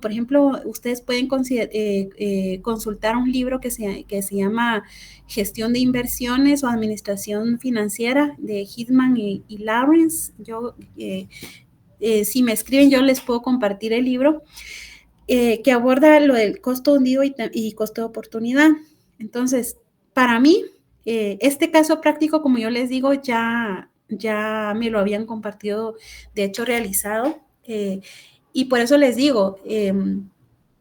por ejemplo, ustedes pueden consultar un libro que se llama Gestión de Inversiones o Administración Financiera de Hitman y Lawrence. Si me escriben, yo les puedo compartir el libro que aborda lo del costo hundido y costo de oportunidad. Entonces, para mí, este caso práctico, como yo les digo, ya me lo habían compartido, de hecho, realizado. Y por eso les digo que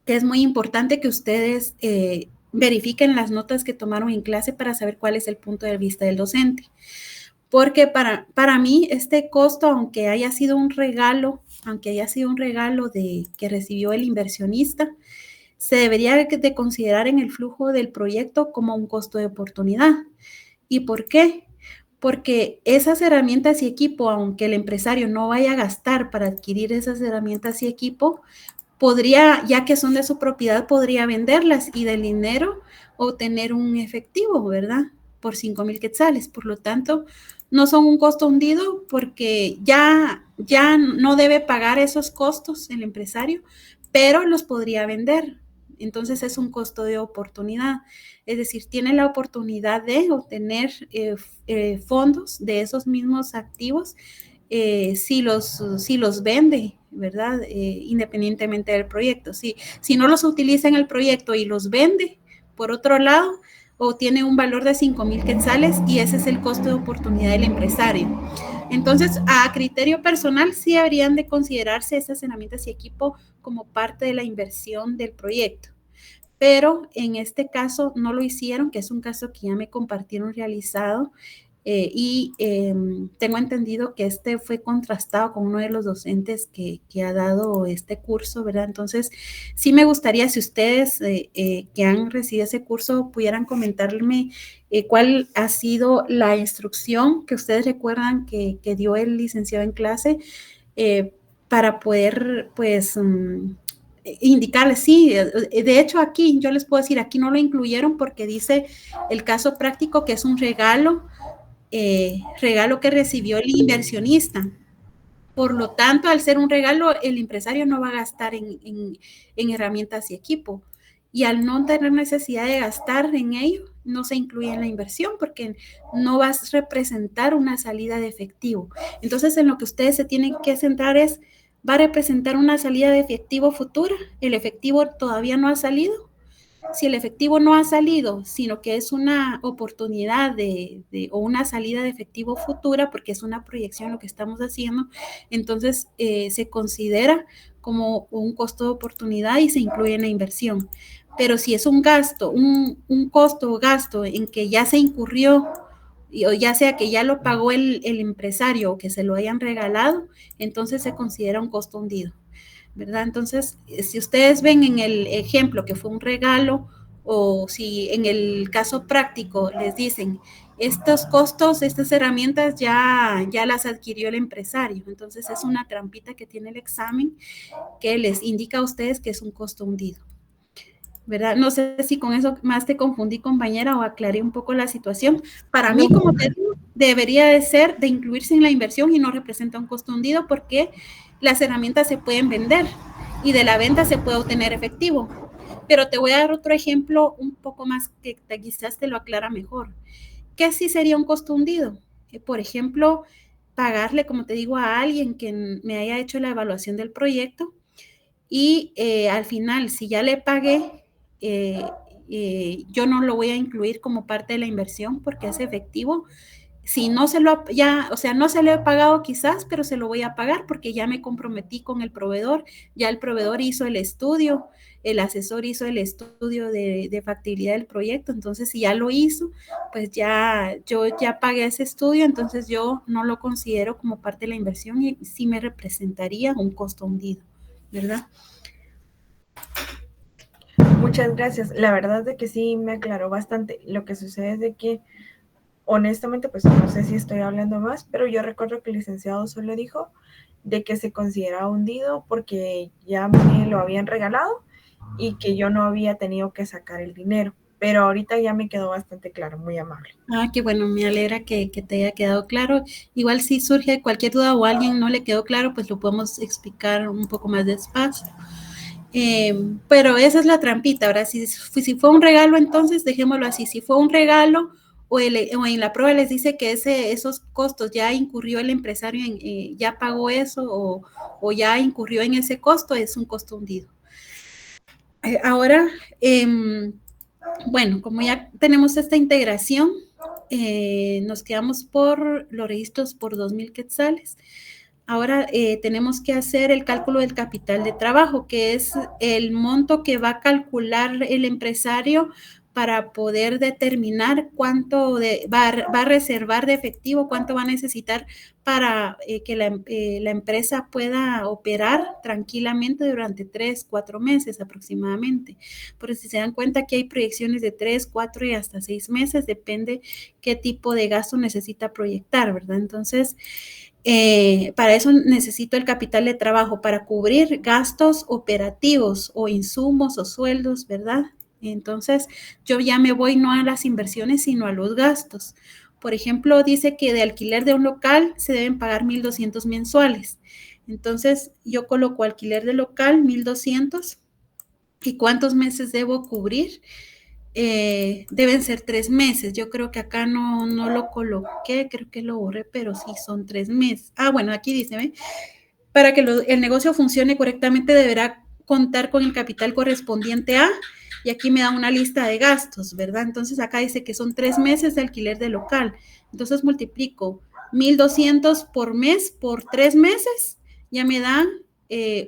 es muy importante que ustedes verifiquen las notas que tomaron en clase para saber cuál es el punto de vista del docente. Porque para mí este costo, aunque haya sido un regalo que recibió el inversionista, se debería de considerar en el flujo del proyecto como un costo de oportunidad. ¿Y por qué? Porque esas herramientas y equipo, aunque el empresario no vaya a gastar para adquirir esas herramientas y equipo, podría, ya que son de su propiedad, podría venderlas y del dinero obtener un efectivo, ¿verdad? Por 5,000 quetzales. Por lo tanto, no son un costo hundido porque ya no debe pagar esos costos el empresario, pero los podría vender. Entonces es un costo de oportunidad. Es decir, tiene la oportunidad de obtener fondos de esos mismos activos si los vende, ¿verdad? Independientemente del proyecto. Si no los utiliza en el proyecto y los vende, por otro lado, o tiene un valor de 5,000 quetzales y ese es el costo de oportunidad del empresario. Entonces, a criterio personal, sí deberían de considerarse esas herramientas y equipo como parte de la inversión del proyecto. Pero en este caso no lo hicieron, que es un caso que ya me compartieron realizado. Tengo entendido que este fue contrastado con uno de los docentes que ha dado este curso, ¿verdad? Entonces, sí me gustaría si ustedes que han recibido ese curso pudieran comentarme cuál ha sido la instrucción que ustedes recuerdan que dio el licenciado en clase para poder, pues, indicarles, sí, de hecho aquí, yo les puedo decir, aquí no lo incluyeron porque dice el caso práctico que es un regalo que recibió el inversionista. Por lo tanto, al ser un regalo, el empresario no va a gastar en herramientas y equipo. Y al no tener necesidad de gastar en ello, no se incluye en la inversión porque no va a representar una salida de efectivo. Entonces, en lo que ustedes se tienen que centrar es, ¿va a representar una salida de efectivo futura? ¿El efectivo todavía no ha salido? Si el efectivo no ha salido, sino que es una oportunidad o una salida de efectivo futura, porque es una proyección lo que estamos haciendo, entonces se considera como un costo de oportunidad y se incluye en la inversión. Pero si es un gasto, un costo o gasto en que ya se incurrió, o ya sea que ya lo pagó el empresario o que se lo hayan regalado, entonces se considera un costo hundido, ¿verdad? Entonces, si ustedes ven en el ejemplo que fue un regalo o si en el caso práctico les dicen, estos costos, estas herramientas ya las adquirió el empresario, entonces es una trampita que tiene el examen que les indica a ustedes que es un costo hundido, ¿verdad? No sé si con eso más te confundí, compañera, o aclaré un poco la situación. Para mí, como te digo, debería de ser de incluirse en la inversión y no representa un costo hundido porque las herramientas se pueden vender y de la venta se puede obtener efectivo. Pero te voy a dar otro ejemplo un poco más que quizás te lo aclara mejor. ¿Qué sí sería un costo hundido? Por ejemplo, pagarle, como te digo, a alguien que me haya hecho la evaluación del proyecto y al final, si ya le pagué, yo no lo voy a incluir como parte de la inversión porque es efectivo. Si no se lo no se lo he pagado quizás, pero se lo voy a pagar porque ya me comprometí con el proveedor, ya el proveedor hizo el estudio, el asesor hizo el estudio de factibilidad del proyecto, entonces si ya lo hizo, pues yo ya pagué ese estudio, entonces yo no lo considero como parte de la inversión y sí me representaría un costo hundido, ¿verdad? Muchas gracias. La verdad es que sí me aclaró bastante. Lo que sucede es de que, honestamente, pues no sé si estoy hablando más, pero yo recuerdo que el licenciado solo dijo de que se consideraba hundido porque ya me lo habían regalado y que yo no había tenido que sacar el dinero. Pero ahorita ya me quedó bastante claro, muy amable. Ah, qué bueno, me alegra que te haya quedado claro. Igual si surge cualquier duda o a alguien no le quedó claro, pues lo podemos explicar un poco más despacio. Pero esa es la trampita. Ahora, si fue un regalo, entonces dejémoslo así. Si fue un regalo o en la prueba les dice que esos costos ya incurrió el empresario, ya pagó eso o ya incurrió en ese costo, es un costo hundido. Ahora, bueno, como ya tenemos esta integración, nos quedamos por los registros por 2,000 quetzales. Ahora tenemos que hacer el cálculo del capital de trabajo, que es el monto que va a calcular el empresario para poder determinar cuánto va a reservar de efectivo, cuánto va a necesitar para que la empresa pueda operar tranquilamente durante 3, 4 meses aproximadamente. Por si se dan cuenta, aquí hay proyecciones de 3, 4 y hasta 6 meses, depende qué tipo de gasto necesita proyectar, ¿verdad? Entonces, para eso necesito el capital de trabajo, para cubrir gastos operativos o insumos o sueldos, ¿verdad? Entonces, yo ya me voy no a las inversiones, sino a los gastos. Por ejemplo, dice que de alquiler de un local se deben pagar 1,200 mensuales. Entonces, yo coloco alquiler de local, 1,200. ¿Y cuántos meses debo cubrir? Deben ser 3 meses. Yo creo que acá no lo coloqué, creo que lo borré, pero sí son 3 meses. Bueno, aquí dice, ¿ve? Para que el negocio funcione correctamente deberá contar con el capital correspondiente a, y aquí me da una lista de gastos, ¿verdad? Entonces acá dice que son 3 meses de alquiler de local. Entonces multiplico 1,200 por mes por 3 meses, ya me da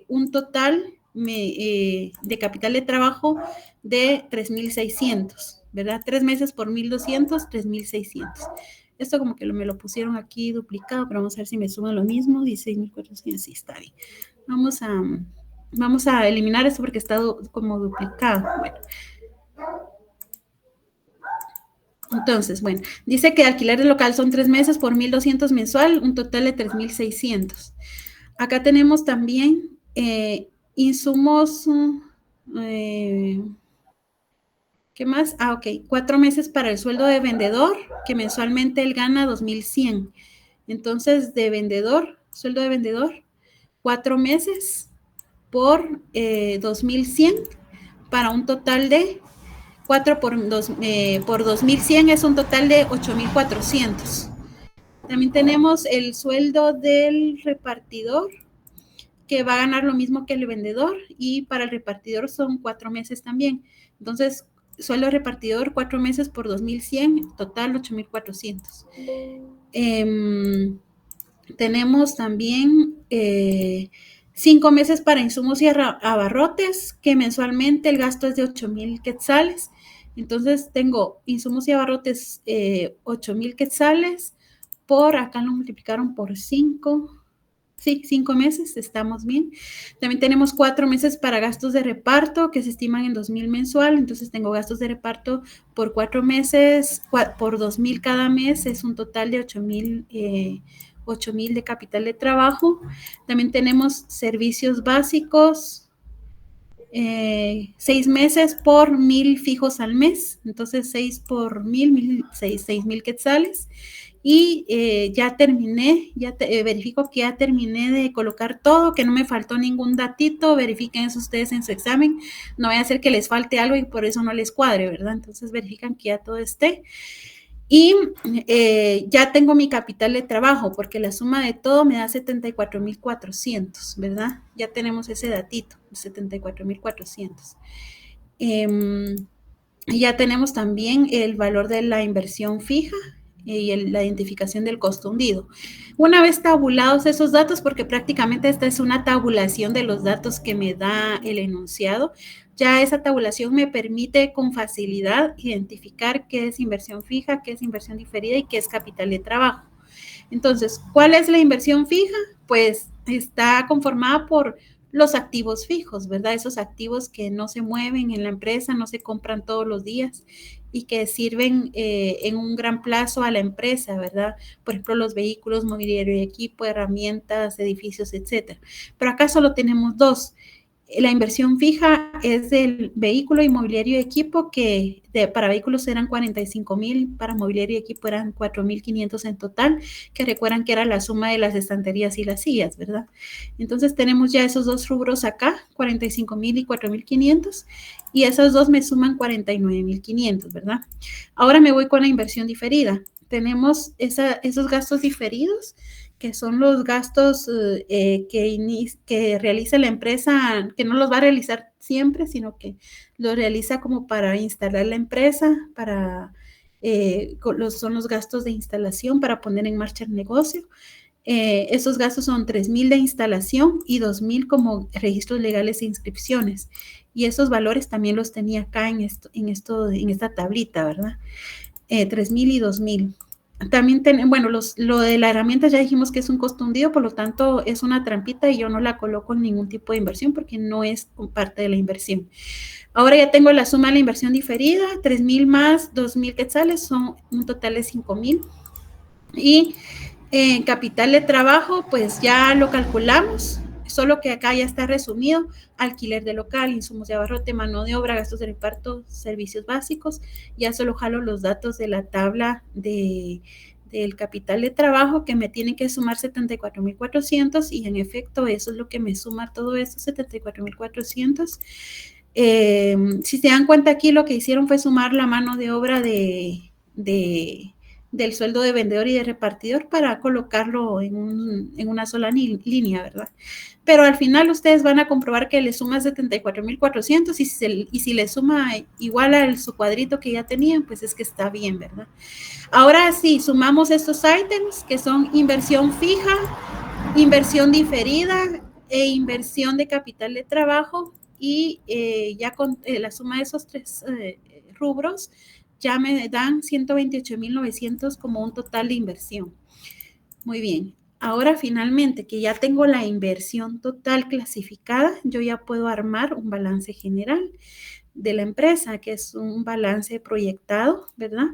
un total de capital de trabajo de 3,600, ¿verdad? 3 meses por 1,200, 3,600. Esto como que me lo pusieron aquí duplicado, pero vamos a ver si me suman lo mismo. 16,400, sí, está bien. Vamos a eliminar esto porque está como duplicado. Bueno. Entonces, bueno, dice que alquiler de local son 3 meses por 1,200 mensual, un total de 3,600. Acá tenemos también insumos, ¿qué más? Ok, 4 meses para el sueldo de vendedor, que mensualmente él gana 2,100. Entonces, de vendedor, sueldo de vendedor, 4 meses por 2,100 para un total de 4 por 2,100 es un total de 8,400. También tenemos el sueldo del repartidor, que va a ganar lo mismo que el vendedor, y para el repartidor son 4 meses también. Entonces, sueldo repartidor 4 meses por 2,100, total 8,400. Tenemos también 5 meses para insumos y abarrotes, que mensualmente el gasto es de 8,000 quetzales. Entonces tengo insumos y abarrotes 8,000 quetzales por, acá lo multiplicaron por 5. Sí, 5 meses, estamos bien. También tenemos 4 meses para gastos de reparto, que se estiman en 2,000 mensual. Entonces tengo gastos de reparto por 4 meses, por 2,000 cada mes, es un total de 8,000 de capital de trabajo. También tenemos servicios básicos, 6 meses por 1,000 fijos al mes. Entonces 6 por 1,000, 6,000 quetzales. Y ya terminé, verifico que ya terminé de colocar todo, que no me faltó ningún datito. Verifiquen eso ustedes en su examen, no vaya a ser que les falte algo y por eso no les cuadre, ¿verdad? Entonces verifican que ya todo esté. Y ya tengo mi capital de trabajo, porque la suma de todo me da 74,400, ¿verdad? Ya tenemos ese datito, 74,400. Ya tenemos también el valor de la inversión fija y la identificación del costo hundido. Una vez tabulados esos datos, porque prácticamente esta es una tabulación de los datos que me da el enunciado, ya esa tabulación me permite con facilidad identificar qué es inversión fija, qué es inversión diferida y qué es capital de trabajo. Entonces, ¿cuál es la inversión fija? Pues está conformada por los activos fijos, ¿verdad? Esos activos que no se mueven en la empresa, no se compran todos los días y que sirven en un gran plazo a la empresa, ¿verdad? Por ejemplo, los vehículos, mobiliario y equipo, herramientas, edificios, etcétera. Pero acá solo tenemos 2. La inversión fija es del vehículo, inmobiliario y equipo, que para vehículos eran 45,000, para mobiliario y equipo eran 4,500 en total, que recuerdan que era la suma de las estanterías y las sillas, ¿verdad? Entonces tenemos ya esos dos rubros acá, 45,000 y 4,500, y esos dos me suman 49,500, ¿verdad? Ahora me voy con la inversión diferida. Tenemos esos gastos diferidos, que son los gastos que realiza la empresa, que no los va a realizar siempre, sino que los realiza como para instalar la empresa, son los gastos de instalación para poner en marcha el negocio. Esos gastos son 3,000 de instalación y 2,000 como registros legales e inscripciones. Y esos valores también los tenía acá en esta tablita, ¿verdad? 3,000 y 2,000. También bueno, lo de la herramienta ya dijimos que es un costo hundido, por lo tanto es una trampita y yo no la coloco en ningún tipo de inversión porque no es parte de la inversión. Ahora ya tengo la suma de la inversión diferida, 3,000 más 2,000 quetzales son un total de 5,000. Y capital de trabajo, pues ya lo calculamos, solo que acá ya está resumido: alquiler de local, insumos de abarrote, mano de obra, gastos de reparto, servicios básicos. Ya solo jalo los datos de la tabla del capital de trabajo, que me tienen que sumar 74,400, y en efecto eso es lo que me suma todo esto, 74,400. Si se dan cuenta, aquí lo que hicieron fue sumar la mano de obra del sueldo de vendedor y de repartidor para colocarlo en una sola línea, ¿verdad? Pero al final ustedes van a comprobar que le suma 74,400, y si le suma igual a su cuadrito que ya tenían, pues es que está bien, ¿verdad? Ahora sí, sumamos estos ítems que son inversión fija, inversión diferida e inversión de capital de trabajo, y ya con la suma de esos tres rubros ya me dan 128,900 como un total de inversión. Muy bien. Ahora finalmente que ya tengo la inversión total clasificada, yo ya puedo armar un balance general de la empresa, que es un balance proyectado, ¿verdad?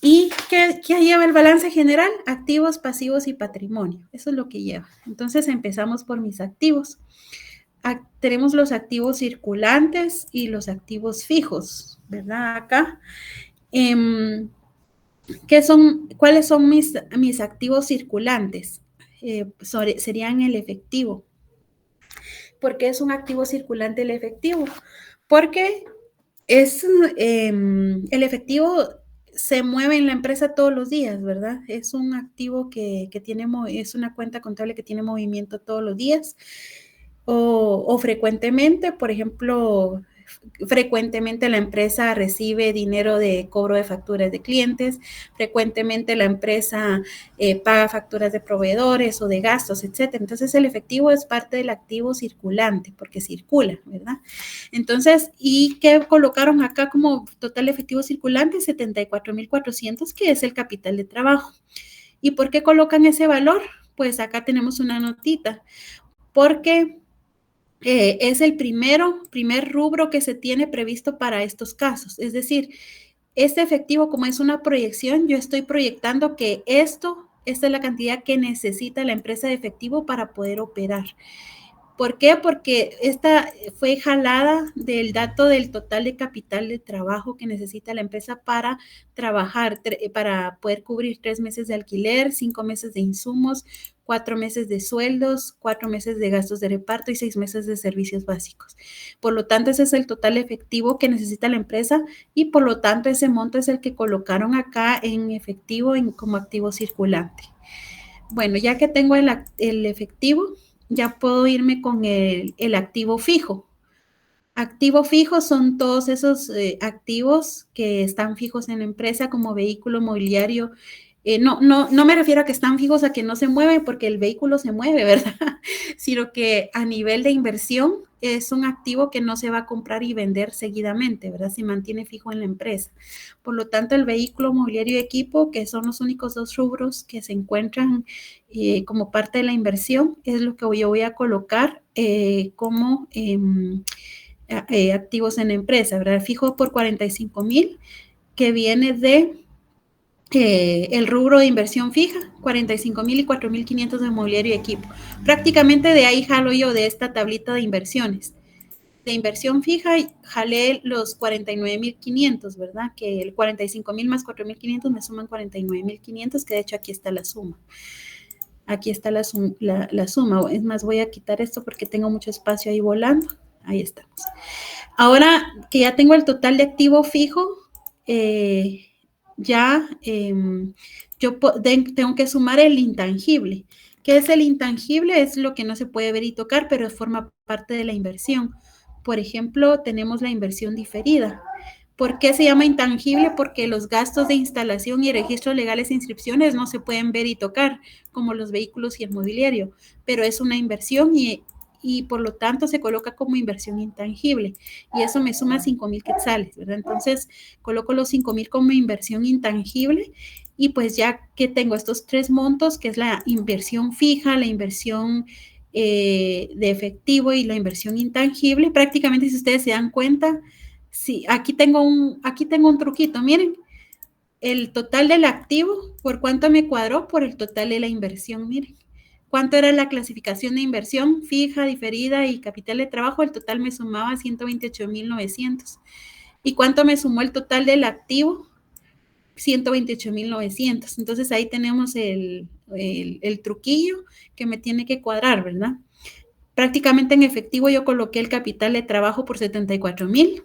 ¿Y qué lleva el balance general? Activos, pasivos y patrimonio. Eso es lo que lleva. Entonces empezamos por mis activos. Tenemos los activos circulantes y los activos fijos, ¿verdad? Acá. ¿Cuáles son mis activos circulantes? Serían el efectivo. ¿Por qué es un activo circulante el efectivo? Porque el efectivo se mueve en la empresa todos los días, ¿verdad? Es un activo que es una cuenta contable que tiene movimiento todos los días, o frecuentemente. Por ejemplo, frecuentemente la empresa recibe dinero de cobro de facturas de clientes, frecuentemente la empresa paga facturas de proveedores o de gastos, etcétera. Entonces el efectivo es parte del activo circulante porque circula, ¿verdad? Entonces, ¿y qué colocaron acá como total efectivo circulante? 74,400, que es el capital de trabajo. ¿Y por qué colocan ese valor? Pues acá tenemos una notita, porque es el primer rubro que se tiene previsto para estos casos. Es decir, este efectivo, como es una proyección, yo estoy proyectando que esta es la cantidad que necesita la empresa de efectivo para poder operar. ¿Por qué? Porque esta fue jalada del dato del total de capital de trabajo que necesita la empresa para trabajar, para poder cubrir 3 meses de alquiler, 5 meses de insumos, 4 meses de sueldos, 4 meses de gastos de reparto y 6 meses de servicios básicos. Por lo tanto, ese es el total efectivo que necesita la empresa, y por lo tanto ese monto es el que colocaron acá en efectivo como activo circulante. Bueno, ya que tengo el efectivo, ya puedo irme con el activo fijo. Activo fijo son todos esos activos que están fijos en la empresa, como vehículo, mobiliario. No me refiero a que están fijos a que no se mueven, porque el vehículo se mueve, ¿verdad? Sino que a nivel de inversión es un activo que no se va a comprar y vender seguidamente, ¿verdad? Se mantiene fijo en la empresa. Por lo tanto, el vehículo, mobiliario y equipo, que son los únicos dos rubros que se encuentran como parte de la inversión, es lo que yo voy a colocar como activos en la empresa, ¿verdad? Fijo por 45,000, que viene de el rubro de inversión fija, 45,000 y 4,500 de mobiliario y equipo. Prácticamente de ahí jalo yo de esta tablita de inversiones. De inversión fija jalé los 49,500, ¿verdad? Que el 45,000 más 4,500 me suman 49,500, que de hecho aquí está la suma. Aquí está la suma. Es más, voy a quitar esto porque tengo mucho espacio ahí volando. Ahí estamos. Ahora que ya tengo el total de activo fijo, yo tengo que sumar el intangible. ¿Qué es el intangible? Es lo que no se puede ver y tocar, pero forma parte de la inversión. Por ejemplo, tenemos la inversión diferida. ¿Por qué se llama intangible? Porque los gastos de instalación y registros legales e inscripciones no se pueden ver y tocar, como los vehículos y el mobiliario, pero es una inversión y por lo tanto se coloca como inversión intangible y eso me suma 5,000 quetzales, ¿verdad? Entonces coloco los 5,000 como inversión intangible y pues ya que tengo estos tres montos, que es la inversión fija, la inversión de efectivo y la inversión intangible, prácticamente si ustedes se dan cuenta, sí, aquí tengo un truquito, miren, el total del activo, ¿por cuánto me cuadró? Por el total de la inversión, miren. ¿Cuánto era la clasificación de inversión fija, diferida y capital de trabajo? El total me sumaba 128,900. ¿Y cuánto me sumó el total del activo? 128,900. Entonces ahí tenemos el truquillo que me tiene que cuadrar, ¿verdad? Prácticamente en efectivo yo coloqué el capital de trabajo por 74,000.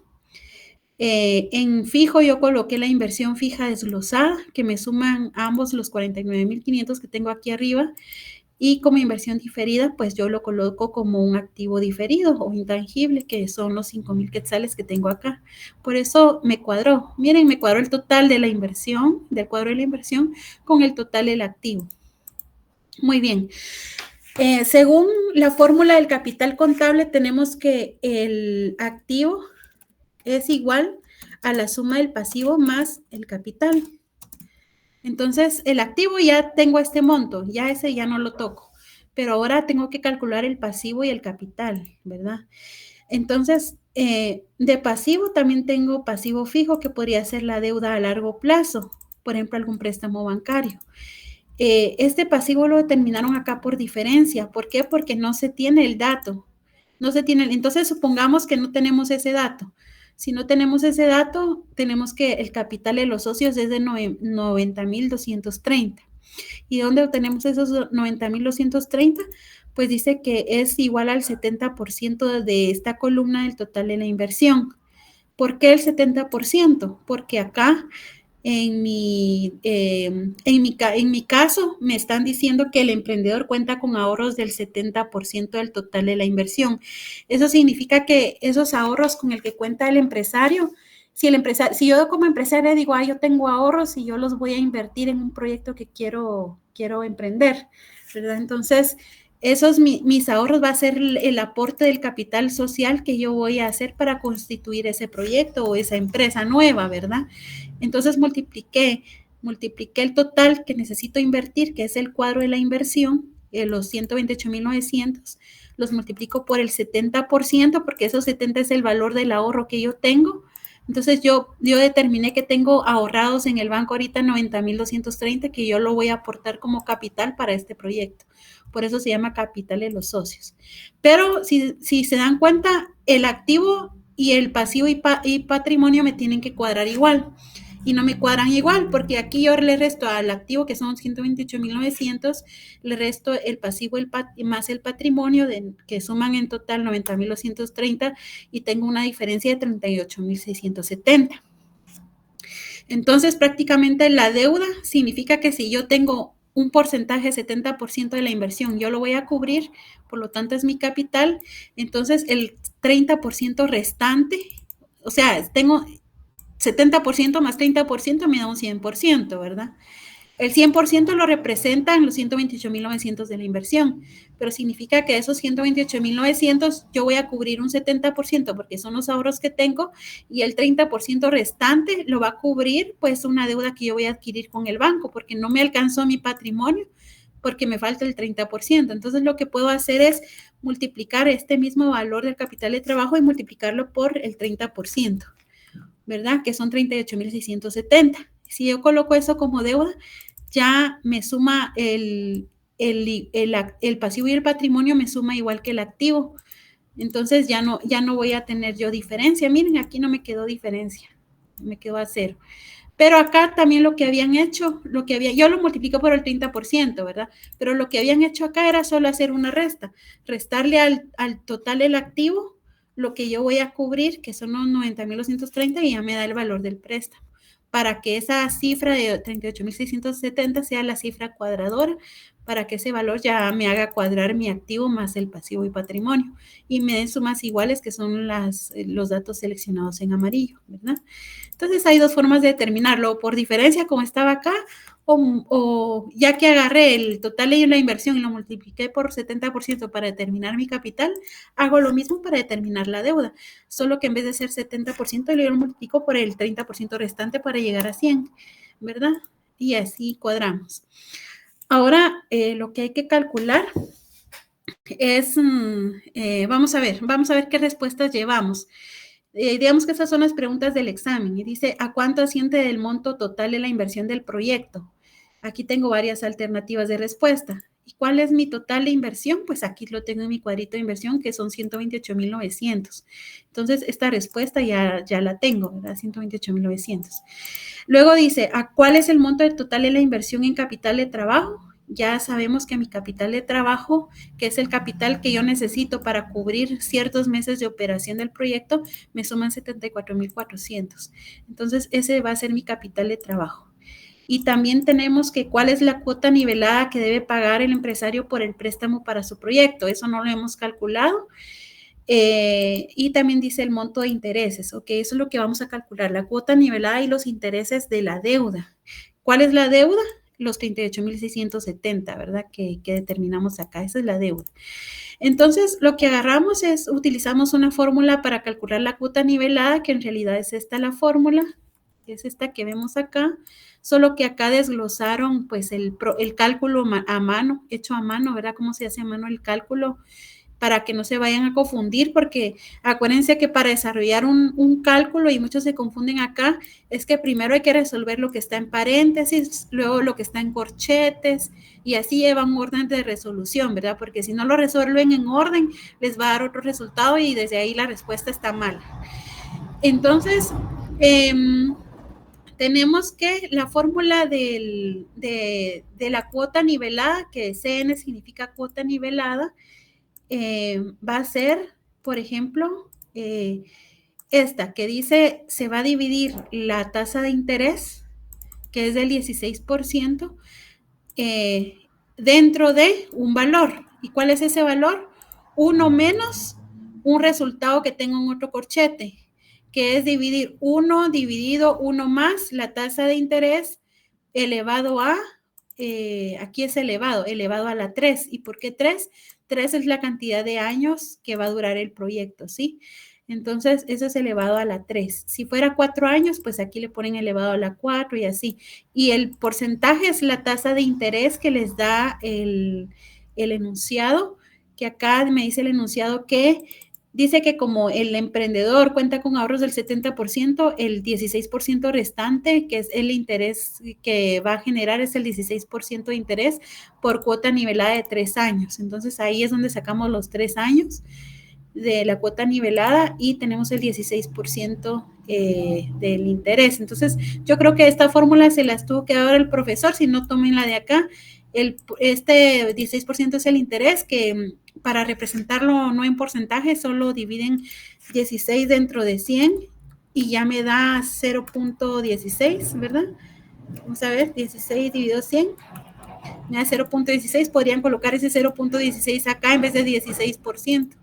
En fijo yo coloqué la inversión fija desglosada, que me suman ambos los 49,500 que tengo aquí arriba. Y como inversión diferida, pues yo lo coloco como un activo diferido o intangible, que son los 5,000 quetzales que tengo acá. Por eso me cuadró. Miren, me cuadró el total de la inversión, del cuadro de la inversión, con el total del activo. Muy bien. Según la fórmula del capital contable, tenemos que el activo es igual a la suma del pasivo más el capital. Entonces, el activo ya tengo este monto, ya ese ya no lo toco, pero ahora tengo que calcular el pasivo y el capital, ¿verdad? Entonces, de pasivo también tengo pasivo fijo, que podría ser la deuda a largo plazo, por ejemplo, algún préstamo bancario. Este pasivo lo determinaron acá por diferencia. ¿Por qué? Porque no se tiene el dato. No se tiene, entonces supongamos que no tenemos ese dato. Si no tenemos ese dato, tenemos que el capital de los socios es de 90,230. ¿Y dónde obtenemos esos 90,230? Pues dice que es igual al 70% de esta columna del total de la inversión. ¿Por qué el 70%? Porque acá en mi caso, me están diciendo que el emprendedor cuenta con ahorros del 70% del total de la inversión. Eso significa que esos ahorros con el que cuenta el empresario, si yo como empresaria digo, yo tengo ahorros y yo los voy a invertir en un proyecto que quiero emprender, ¿verdad? Entonces, esos mis ahorros va a ser el aporte del capital social que yo voy a hacer para constituir ese proyecto o esa empresa nueva, ¿verdad? Entonces multipliqué el total que necesito invertir, que es el cuadro de la inversión, los 128,900, los multiplico por el 70%, porque esos 70 es el valor del ahorro que yo tengo. Entonces yo determiné que tengo ahorrados en el banco ahorita 90,230, que yo lo voy a aportar como capital para este proyecto. Por eso se llama capital de los socios. Pero si se dan cuenta, el activo y el pasivo y patrimonio me tienen que cuadrar igual. Y no me cuadran igual, porque aquí yo le resto al activo, que son 128,900, le resto el pasivo más el patrimonio, que suman en total 90,230, y tengo una diferencia de 38,670. Entonces, prácticamente la deuda significa que si yo tengo un porcentaje, 70% de la inversión, yo lo voy a cubrir, por lo tanto es mi capital, entonces el 30% restante, o sea, tengo 70% más 30% me da un 100%, ¿verdad? El 100% lo representan los 128,900 de la inversión, pero significa que esos 128,900 yo voy a cubrir un 70% porque son los ahorros que tengo, y el 30% restante lo va a cubrir pues una deuda que yo voy a adquirir con el banco porque no me alcanzó mi patrimonio, porque me falta el 30%. Entonces lo que puedo hacer es multiplicar este mismo valor del capital de trabajo y multiplicarlo por el 30%. ¿Verdad? Que son 38,670. Si yo coloco eso como deuda, ya me suma el pasivo y el patrimonio me suma igual que el activo. Entonces ya no voy a tener yo diferencia. Miren, aquí no me quedó diferencia, me quedó a 0. Pero acá también lo que habían hecho, yo lo multiplico por el 30%, ¿verdad? Pero lo que habían hecho acá era solo hacer una resta, restarle al total el activo, lo que yo voy a cubrir, que son los 90.230, y ya me da el valor del préstamo, para que esa cifra de 38.670 sea la cifra cuadradora, para que ese valor ya me haga cuadrar mi activo más el pasivo y patrimonio, y me den sumas iguales, que son los datos seleccionados en amarillo, ¿verdad? Entonces hay dos formas de determinarlo, por diferencia como estaba acá, o ya que agarré el total de la inversión y lo multipliqué por 70% para determinar mi capital, hago lo mismo para determinar la deuda, solo que en vez de ser 70%, yo lo multiplico por el 30% restante para llegar a 100, ¿verdad? Y así cuadramos. Ahora, lo que hay que calcular es, vamos a ver qué respuestas llevamos. Digamos que esas son las preguntas del examen, y dice, ¿a cuánto asciende del monto total de la inversión del proyecto? Aquí tengo varias alternativas de respuesta. ¿Y cuál es mi total de inversión? Pues aquí lo tengo en mi cuadrito de inversión, que son 128.900. Entonces, esta respuesta ya la tengo, ¿verdad? 128.900. Luego dice, ¿a cuál es el monto total de la inversión en capital de trabajo? Ya sabemos que mi capital de trabajo, que es el capital que yo necesito para cubrir ciertos meses de operación del proyecto, me suman 74.400. Entonces, ese va a ser mi capital de trabajo. Y también tenemos que cuál es la cuota nivelada que debe pagar el empresario por el préstamo para su proyecto. Eso no lo hemos calculado. Y también dice el monto de intereses, ok, eso es lo que vamos a calcular, la cuota nivelada y los intereses de la deuda. ¿Cuál es la deuda? Los 38.670, ¿verdad? Que determinamos acá, esa es la deuda. Entonces, lo que agarramos es, utilizamos una fórmula para calcular la cuota nivelada, que en realidad es esta la fórmula, es esta que vemos acá, solo que acá desglosaron pues el cálculo a mano, hecho a mano, ¿verdad? ¿Cómo se hace a mano el cálculo? Para que no se vayan a confundir, porque acuérdense que para desarrollar un cálculo, y muchos se confunden acá, es que primero hay que resolver lo que está en paréntesis, luego lo que está en corchetes, y así lleva un orden de resolución, ¿verdad? Porque si no lo resuelven en orden, les va a dar otro resultado y desde ahí la respuesta está mala. Entonces, tenemos que la fórmula de la cuota nivelada, que CN significa cuota nivelada, va a ser, por ejemplo, esta que dice, se va a dividir la tasa de interés, que es del 16%, dentro de un valor. ¿Y cuál es ese valor? 1 menos un resultado que tengo en otro corchete, que es dividir 1 dividido 1 más la tasa de interés elevado a, aquí es elevado a la 3. ¿Y por qué 3? 3 es la cantidad de años que va a durar el proyecto, ¿sí? Entonces, eso es elevado a la 3. Si fuera 4 años, pues aquí le ponen elevado a la 4 y así. Y el porcentaje es la tasa de interés que les da el enunciado, que acá me dice el enunciado que dice que como el emprendedor cuenta con ahorros del 70%, el 16% restante, que es el interés que va a generar, es el 16% de interés por cuota nivelada de 3 años. Entonces, ahí es donde sacamos los 3 años de la cuota nivelada y tenemos el 16% del interés. Entonces, yo creo que esta fórmula se las tuvo que dar el profesor, si no tomen la de acá. Este 16% es el interés, que para representarlo no en porcentaje, solo dividen 16 dentro de 100 y ya me da 0.16, ¿verdad? Vamos a ver, 16 dividido 100, me da 0.16, podrían colocar ese 0.16 acá en vez de 16%,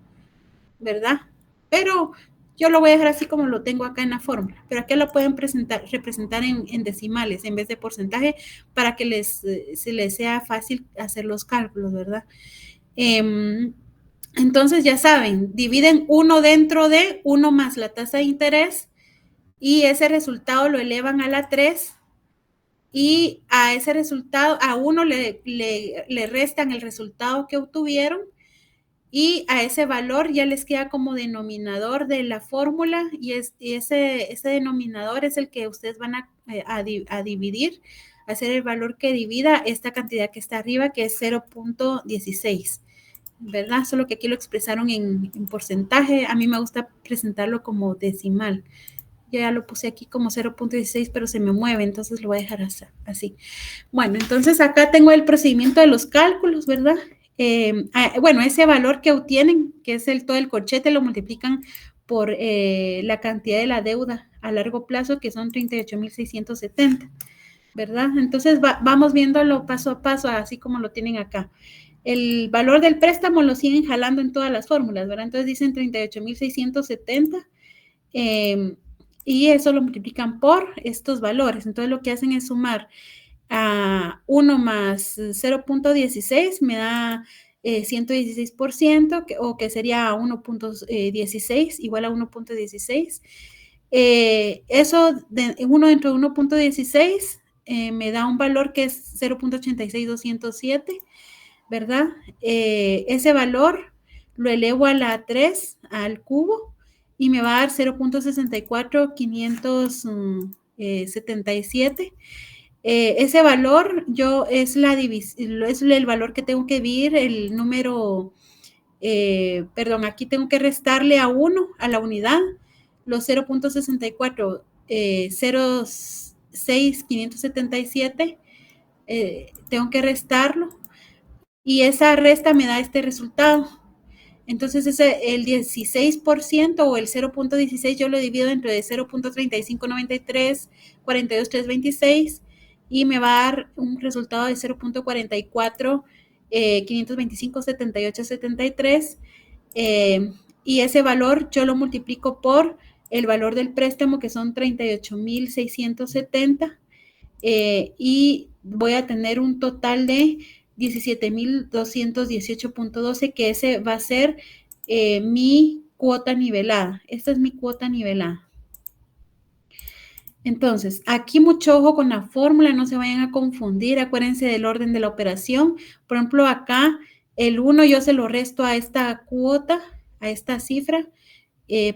¿verdad? Pero yo lo voy a dejar así como lo tengo acá en la fórmula, pero acá lo pueden representar en decimales en vez de porcentaje, para que se les sea fácil hacer los cálculos, ¿verdad? Entonces ya saben, dividen 1 dentro de 1 más la tasa de interés, y ese resultado lo elevan a la 3, y a ese resultado, a 1 le restan el resultado que obtuvieron, y a ese valor ya les queda como denominador de la fórmula y ese denominador es el que ustedes van a dividir, hacer el valor que divida esta cantidad que está arriba, que es 0.16. ¿Verdad? Solo que aquí lo expresaron en porcentaje. A mí me gusta presentarlo como decimal. Yo ya lo puse aquí como 0.16, pero se me mueve, entonces lo voy a dejar así. Bueno, entonces acá tengo el procedimiento de los cálculos, ¿verdad? Bueno, ese valor que obtienen, que es todo el corchete, lo multiplican por la cantidad de la deuda a largo plazo, que son 38,670, ¿verdad? Entonces vamos viéndolo paso a paso, así como lo tienen acá. El valor del préstamo lo siguen jalando en todas las fórmulas, ¿verdad? Entonces dicen 38,670 y eso lo multiplican por estos valores. Entonces lo que hacen es sumar a 1 más 0.16 me da 116%, o que sería 1.16 igual a 1.16. Eso de 1 dentro de 1.16 me da un valor que es 0.86207, ¿verdad? Ese valor lo elevo a la 3 al cubo y me va a dar 0.64577. Ese valor es el valor que tengo que dividir el número, aquí tengo que restarle a 1 a la unidad, los 0.64, 0.65577, tengo que restarlo y esa resta me da este resultado. Entonces el 16% o el 0.16 yo lo divido entre 0.3593, 42,326 y me va a dar un resultado de 0.44, 525, 78, 73. Y ese valor yo lo multiplico por el valor del préstamo, que son 38,670, y voy a tener un total de 17,218.12, que ese va a ser mi cuota nivelada. Esta es mi cuota nivelada. Entonces, aquí mucho ojo con la fórmula, no se vayan a confundir, acuérdense del orden de la operación. Por ejemplo, acá el 1 yo se lo resto a esta cuota, a esta cifra,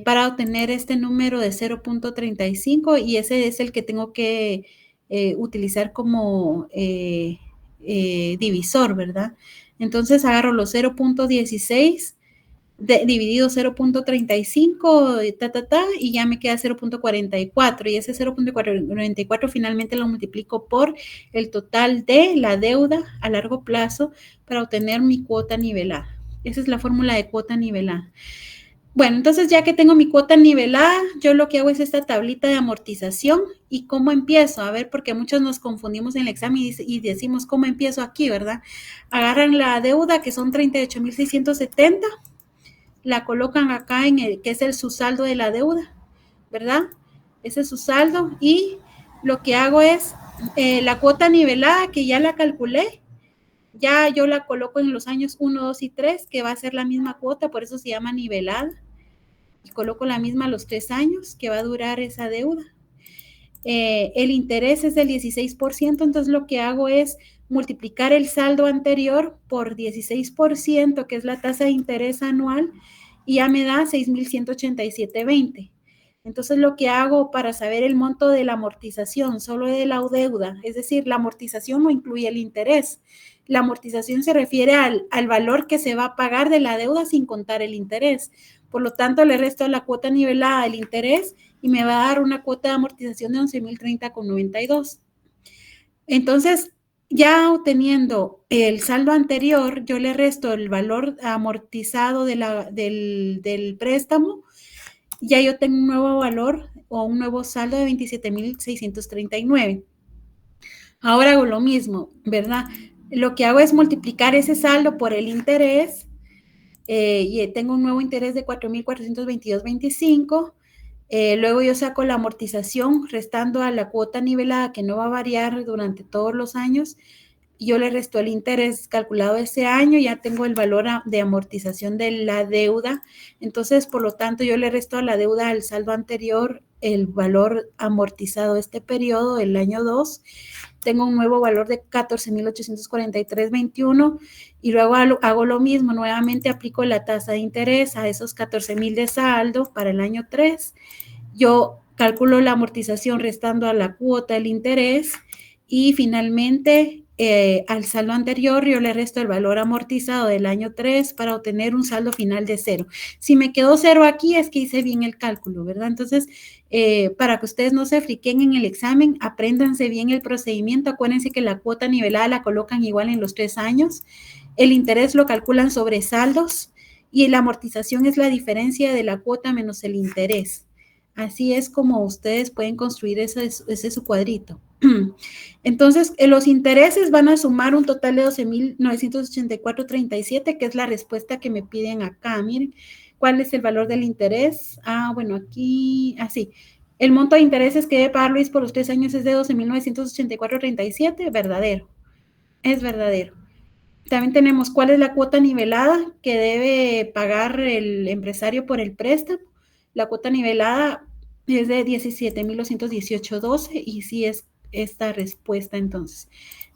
para obtener este número de 0.35 y ese es el que tengo que utilizar como divisor, ¿verdad? Entonces agarro los 0.16 dividido 0.35 y ya me queda 0.44 y ese 0.44 finalmente lo multiplico por el total de la deuda a largo plazo para obtener mi cuota nivelada. Esa es la fórmula de cuota nivelada. Bueno, entonces ya que tengo mi cuota nivelada, yo lo que hago es esta tablita de amortización. ¿Y cómo empiezo? A ver, porque muchos nos confundimos en el examen y decimos, ¿cómo empiezo aquí, verdad? Agarran la deuda, que son 38,670, la colocan acá en el que es su saldo de la deuda, ¿verdad? Ese es su saldo y lo que hago es la cuota nivelada, que ya la calculé, ya yo la coloco en los años 1, 2 y 3, que va a ser la misma cuota, por eso se llama nivelada. Y coloco la misma a los 3 años que va a durar esa deuda. El interés es del 16%, entonces lo que hago es multiplicar el saldo anterior por 16%, que es la tasa de interés anual, y ya me da 6,187.20. Entonces lo que hago para saber el monto de la amortización, solo de la deuda, es decir, la amortización no incluye el interés. La amortización se refiere al valor que se va a pagar de la deuda sin contar el interés. Por lo tanto, le resto la cuota nivelada del interés y me va a dar una cuota de amortización de 11,030,92. Entonces, ya obteniendo el saldo anterior, yo le resto el valor amortizado del préstamo, ya yo tengo un nuevo valor o un nuevo saldo de 27,639. Ahora hago lo mismo, ¿verdad? Lo que hago es multiplicar ese saldo por el interés, y tengo un nuevo interés de 4,422.25. Luego yo saco la amortización restando a la cuota nivelada, que no va a variar durante todos los años, yo le resto el interés calculado ese año, ya tengo el valor de amortización de la deuda, entonces, por lo tanto, yo le resto a la deuda al saldo anterior el valor amortizado este periodo, el año 2, tengo un nuevo valor de 14,843.21 y luego hago lo mismo, nuevamente aplico la tasa de interés a esos 14,000 de saldo para el año 3, yo calculo la amortización restando a la cuota el interés y finalmente al saldo anterior yo le resto el valor amortizado del año 3 para obtener un saldo final de 0. Si me quedó 0 aquí es que hice bien el cálculo, ¿verdad? Entonces, para que ustedes no se friquen en el examen, apréndanse bien el procedimiento. Acuérdense que la cuota nivelada la colocan igual en los 3 años. El interés lo calculan sobre saldos y la amortización es la diferencia de la cuota menos el interés. Así es como ustedes pueden construir ese su cuadrito. Entonces, los intereses van a sumar un total de 12,984.37, que es la respuesta que me piden acá. Miren, ¿cuál es el valor del interés? Bueno, aquí, así. El monto de intereses que debe pagar Luis por los 3 años es de 12,984.37, verdadero. Es verdadero. También tenemos cuál es la cuota nivelada que debe pagar el empresario por el préstamo. La cuota nivelada es de 17,218.12 y sí es esta respuesta entonces.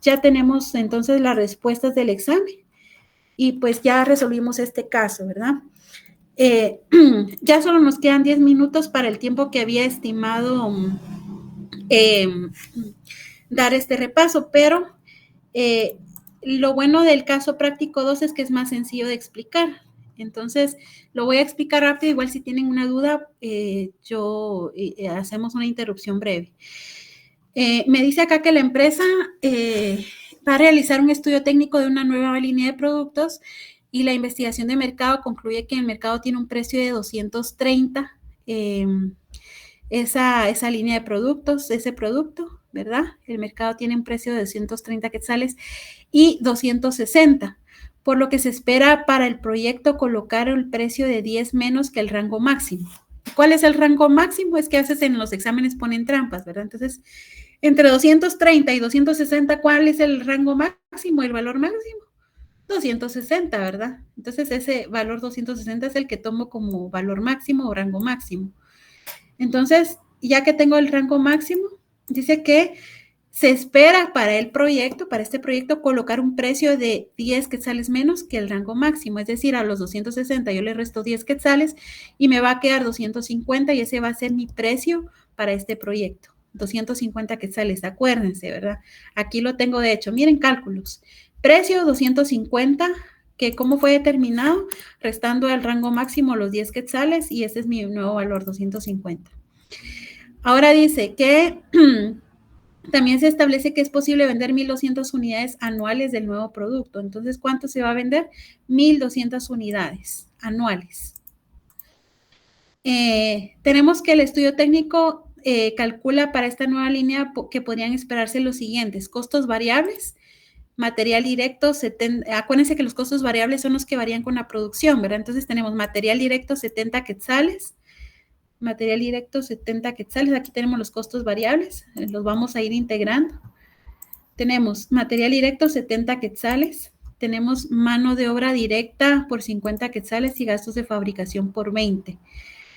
Ya tenemos entonces las respuestas del examen y pues ya resolvimos este caso, ¿verdad? Ya solo nos quedan 10 minutos para el tiempo que había estimado dar este repaso, pero lo bueno del caso práctico 2 es que es más sencillo de explicar. Entonces, lo voy a explicar rápido. Igual si tienen una duda, hacemos una interrupción breve. Me dice acá que la empresa va a realizar un estudio técnico de una nueva línea de productos y la investigación de mercado concluye que el mercado tiene un precio de 230, esa línea de productos, ese producto, ¿verdad? El mercado tiene un precio de 230 quetzales y 260, por lo que se espera para el proyecto colocar el precio de 10 menos que el rango máximo. ¿Cuál es el rango máximo? Es que a veces en los exámenes ponen trampas, ¿verdad? Entonces, entre 230 y 260, ¿cuál es el rango máximo, el valor máximo? 260, ¿verdad? Entonces, ese valor 260 es el que tomo como valor máximo o rango máximo. Entonces, ya que tengo el rango máximo, dice que se espera para este proyecto, colocar un precio de 10 quetzales menos que el rango máximo, es decir, a los 260 yo le resto 10 quetzales y me va a quedar 250 y ese va a ser mi precio para este proyecto. 250 quetzales, acuérdense, ¿verdad? Aquí lo tengo de hecho, miren cálculos. Precio 250, que cómo fue determinado, restando al rango máximo los 10 quetzales y ese es mi nuevo valor, 250. Ahora dice que también se establece que es posible vender 1,200 unidades anuales del nuevo producto. Entonces, ¿cuánto se va a vender? 1,200 unidades anuales. Tenemos que el estudio técnico calcula para esta nueva línea que podrían esperarse los siguientes: costos variables, material directo, acuérdense que los costos variables son los que varían con la producción, ¿verdad? Entonces tenemos material directo 70 quetzales, material directo 70 quetzales, aquí tenemos los costos variables, los vamos a ir integrando. Tenemos material directo 70 quetzales, tenemos mano de obra directa por 50 quetzales y gastos de fabricación por 20.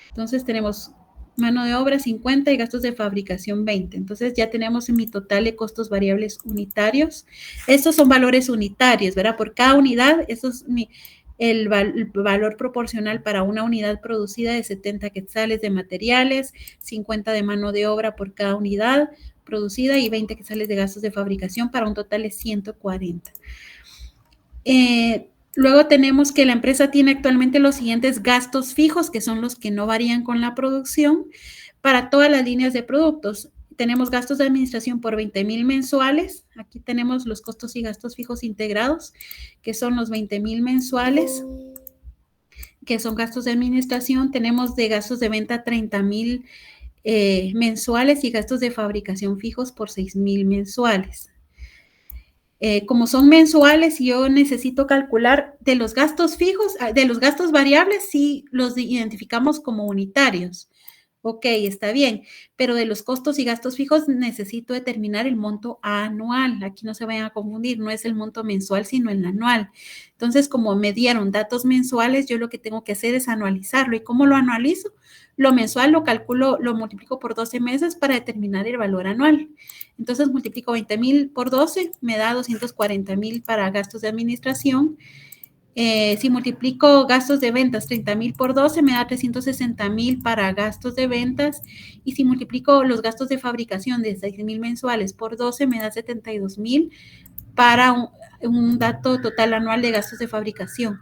Entonces tenemos mano de obra 50 y gastos de fabricación 20. Entonces ya tenemos en mi total de costos variables unitarios. Estos son valores unitarios, ¿verdad? Por cada unidad, eso es el valor proporcional para una unidad producida de 70 quetzales de materiales, 50 de mano de obra por cada unidad producida y 20 quetzales de gastos de fabricación para un total de 140. Luego tenemos que la empresa tiene actualmente los siguientes gastos fijos, que son los que no varían con la producción, para todas las líneas de productos. Tenemos gastos de administración por 20,000 mensuales. Aquí tenemos los costos y gastos fijos integrados, que son los 20,000 mensuales, que son gastos de administración. Tenemos de gastos de venta 30,000 mensuales y gastos de fabricación fijos por 6,000 mensuales. Como son mensuales y yo necesito calcular de los gastos fijos, de los gastos variables, sí los identificamos como unitarios, Ok, está bien, pero de los costos y gastos fijos necesito determinar el monto anual. Aquí no se vayan a confundir, no es el monto mensual, sino el anual. Entonces, como me dieron datos mensuales, yo lo que tengo que hacer es anualizarlo. ¿Y cómo lo anualizo? Lo mensual lo calculo, lo multiplico por 12 meses para determinar el valor anual. Entonces, multiplico 20,000 por 12, me da 240,000 para gastos de administración. Si multiplico gastos de ventas 30,000 por 12, me da 360,000 para gastos de ventas. Y si multiplico los gastos de fabricación de 6,000 mensuales por 12, me da 72,000 para un dato total anual de gastos de fabricación.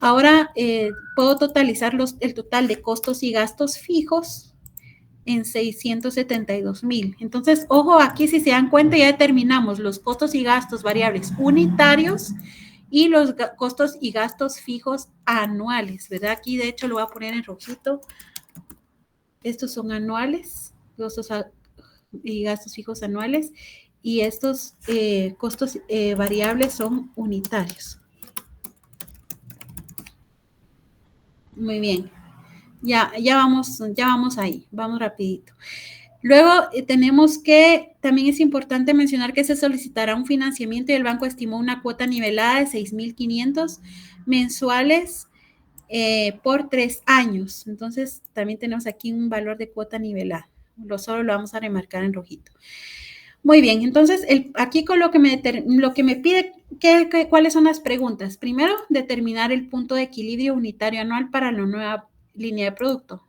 Ahora puedo totalizar el total de costos y gastos fijos en 672,000. Entonces, ojo, aquí si se dan cuenta ya determinamos los costos y gastos variables unitarios y los costos y gastos fijos anuales, ¿verdad? Aquí de hecho lo voy a poner en rojito. Estos son anuales, costos y gastos fijos anuales, y estos costos variables son unitarios. Muy bien. Ya vamos ahí, vamos rapidito. Luego tenemos que, también es importante mencionar que se solicitará un financiamiento y el banco estimó una cuota nivelada de 6,500 mensuales por 3 años. Entonces, también tenemos aquí un valor de cuota nivelada. Solo lo vamos a remarcar en rojito. Muy bien, entonces aquí con lo que me pide, ¿cuáles son las preguntas? Primero, determinar el punto de equilibrio unitario anual para la nueva línea de producto.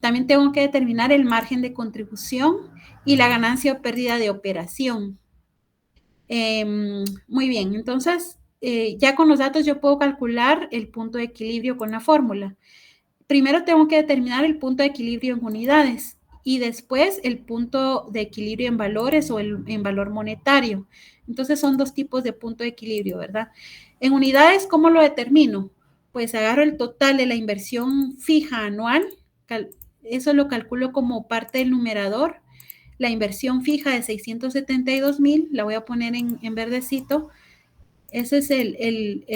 También tengo que determinar el margen de contribución y la ganancia o pérdida de operación. Muy bien, entonces ya con los datos yo puedo calcular el punto de equilibrio con la fórmula. Primero tengo que determinar el punto de equilibrio en unidades y después el punto de equilibrio en valores o en valor monetario. Entonces son dos tipos de punto de equilibrio, ¿verdad? En unidades, ¿cómo lo determino? Pues agarro el total de la inversión fija anual, eso lo calculo como parte del numerador. La inversión fija de 672,000, la voy a poner en verdecito. Ese es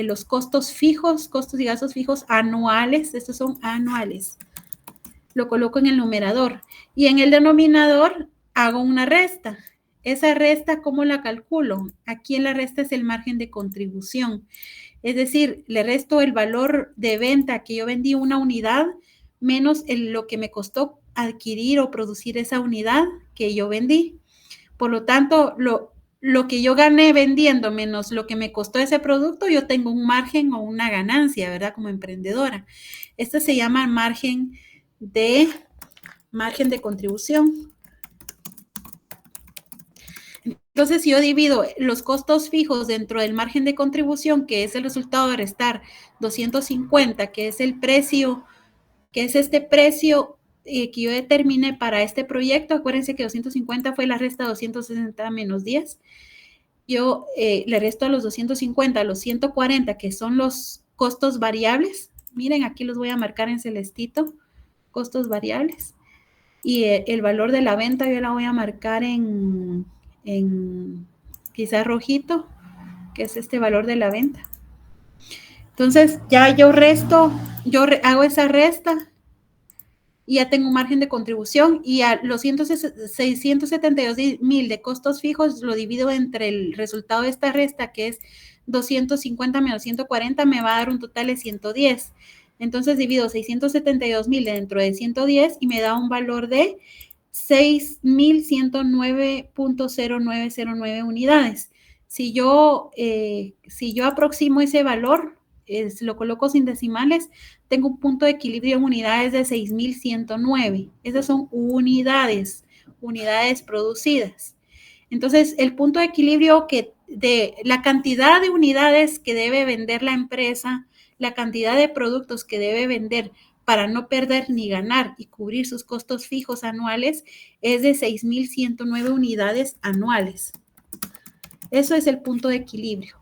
los costos fijos, costos y gastos fijos anuales. Estos son anuales. Lo coloco en el numerador. Y en el denominador hago una resta. Esa resta, ¿cómo la calculo? Aquí en la resta es el margen de contribución. Es decir, le resto el valor de venta que yo vendí una unidad menos lo que me costó adquirir o producir esa unidad que yo vendí. Por lo tanto, lo que yo gané vendiendo menos lo que me costó ese producto, yo tengo un margen o una ganancia, ¿verdad? Como emprendedora. Esto se llama margen de contribución. Entonces, si yo divido los costos fijos dentro del margen de contribución, que es el resultado de restar 250, que es el precio, que es este precio que yo determiné para este proyecto, acuérdense que 250 fue la resta de 260 menos 10. Yo le resto a los 250, a los 140, que son los costos variables. Miren, aquí los voy a marcar en celestito, costos variables. Y el valor de la venta yo la voy a marcar en quizás rojito, que es este valor de la venta. Entonces, ya yo hago esa resta y ya tengo un margen de contribución, y a los 672,000 de costos fijos lo divido entre el resultado de esta resta, que es 250 menos 140, me va a dar un total de 110. Entonces divido 672,000 dentro de 110 y me da un valor de 6,109.0909 unidades. Si yo aproximo ese valor, lo coloco sin decimales, tengo un punto de equilibrio en unidades de 6,109. Esas son unidades producidas. Entonces, el punto de equilibrio de la cantidad de unidades que debe vender la empresa, la cantidad de productos que debe vender para no perder ni ganar y cubrir sus costos fijos anuales, es de 6,109 unidades anuales. Eso es el punto de equilibrio.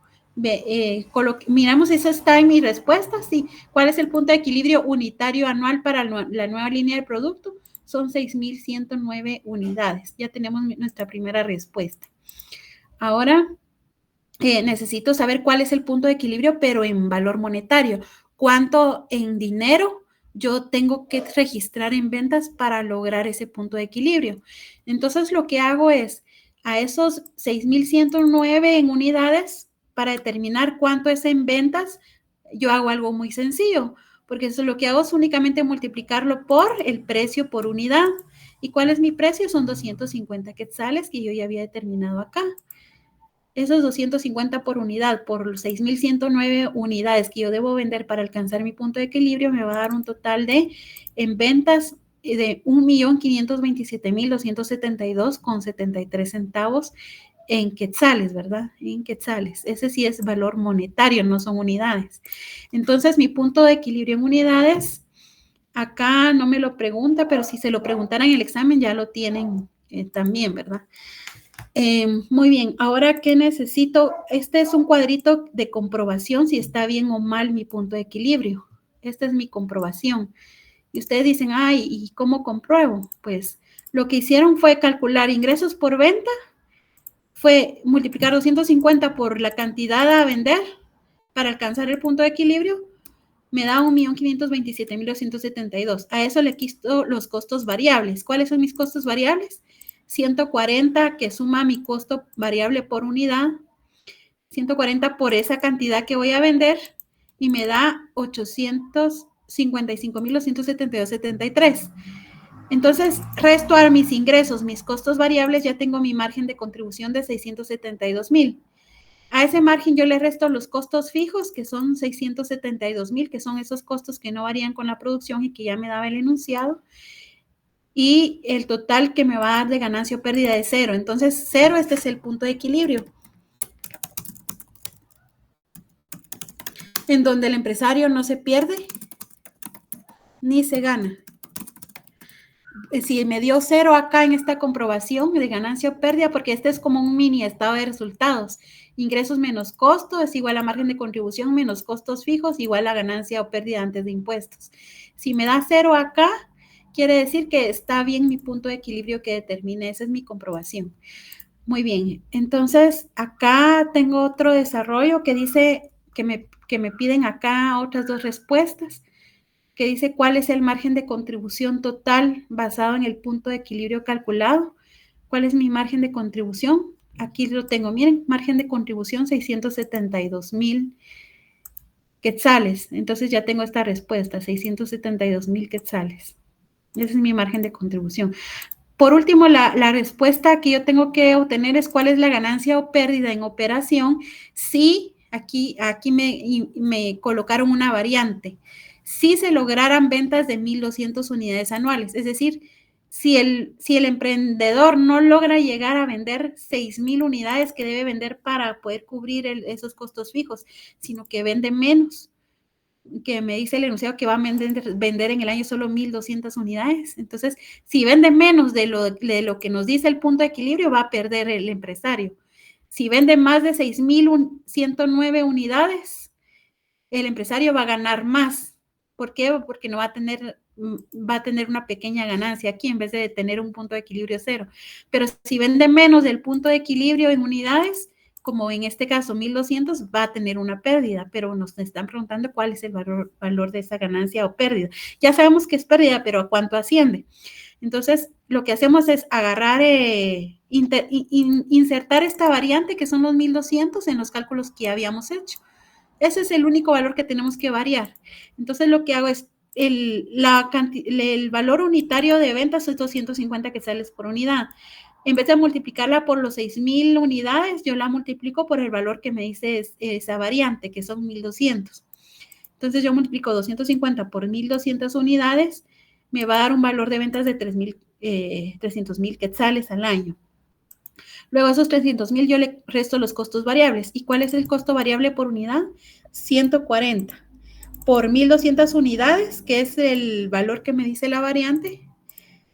Miramos, esa está en mi respuesta, sí. ¿Cuál es el punto de equilibrio unitario anual para la nueva línea de producto? Son 6,109 unidades. Ya tenemos nuestra primera respuesta. Ahora necesito saber cuál es el punto de equilibrio, pero en valor monetario. ¿Cuánto en dinero yo tengo que registrar en ventas para lograr ese punto de equilibrio. Entonces, lo que hago es a esos 6,109 en unidades, para determinar cuánto es en ventas, yo hago algo muy sencillo, porque eso lo que hago es únicamente multiplicarlo por el precio por unidad. ¿Y cuál es mi precio? Son 250 quetzales que yo ya había determinado acá. Esos 250 por unidad, por 6,109 unidades que yo debo vender para alcanzar mi punto de equilibrio, me va a dar un total de, en ventas, de 1,527,272,73 centavos en quetzales, ¿verdad? En quetzales. Ese sí es valor monetario, no son unidades. Entonces, mi punto de equilibrio en unidades, acá no me lo pregunta, pero si se lo preguntaran en el examen ya lo tienen también, ¿verdad? Muy bien, ahora ¿qué necesito? Este es un cuadrito de comprobación si está bien o mal mi punto de equilibrio. Esta es mi comprobación. Y ustedes dicen, ay, ¿y cómo compruebo? Pues lo que hicieron fue calcular ingresos por venta, fue multiplicar 250 por la cantidad a vender para alcanzar el punto de equilibrio, me da 1,527,272. A eso le quito los costos variables. ¿Cuáles son mis costos variables? 140 que suma mi costo variable por unidad, 140 por esa cantidad que voy a vender y me da 855,272,73. Entonces, resto a mis ingresos, mis costos variables, ya tengo mi margen de contribución de 672,000. A ese margen yo le resto los costos fijos, que son 672,000, que son esos costos que no varían con la producción y que ya me daba el enunciado. Y el total que me va a dar de ganancia o pérdida de 0. Entonces, 0, este es el punto de equilibrio, en donde el empresario no se pierde ni se gana. Si me dio 0 acá en esta comprobación de ganancia o pérdida, porque este es como un mini estado de resultados. Ingresos menos costo es igual a margen de contribución menos costos fijos igual a ganancia o pérdida antes de impuestos. Si me da 0 acá, quiere decir que está bien mi punto de equilibrio que determine. Esa es mi comprobación. Muy bien. Entonces, acá tengo otro desarrollo que dice que me piden acá otras dos respuestas, que dice cuál es el margen de contribución total basado en el punto de equilibrio calculado. ¿Cuál es mi margen de contribución? Aquí lo tengo, miren, margen de contribución 672,000 quetzales. Entonces ya tengo esta respuesta, 672,000 quetzales. Ese es mi margen de contribución. Por último, la respuesta que yo tengo que obtener es cuál es la ganancia o pérdida en operación si aquí me colocaron una variante. Si se lograran ventas de 1,200 unidades anuales, es decir, si el emprendedor no logra llegar a vender 6,000 unidades que debe vender para poder cubrir esos costos fijos, sino que vende menos, que me dice el enunciado que va a vender en el año solo 1,200 unidades. Entonces, si vende menos de lo que nos dice el punto de equilibrio, va a perder el empresario. Si vende más de 6,109 unidades, el empresario va a ganar más. ¿Por qué? Porque no va a tener una pequeña ganancia aquí en vez de tener un punto de equilibrio 0. Pero si vende menos del punto de equilibrio en unidades, como en este caso 1,200, va a tener una pérdida, pero nos están preguntando cuál es el valor de esa ganancia o pérdida. Ya sabemos que es pérdida, pero ¿a cuánto asciende? Entonces, lo que hacemos es agarrar, insertar esta variante, que son los 1,200, en los cálculos que habíamos hecho. Ese es el único valor que tenemos que variar. Entonces, lo que hago es, el valor unitario de ventas es 250 quetzales por unidad. En vez de multiplicarla por los 6,000 unidades, yo la multiplico por el valor que me dice esa variante, que son 1,200. Entonces, yo multiplico 250 por 1,200 unidades, me va a dar un valor de ventas de 300,000 quetzales al año. Luego, a esos 300,000 yo le resto los costos variables. ¿Y cuál es el costo variable por unidad? 140 por 1,200 unidades, que es el valor que me dice la variante,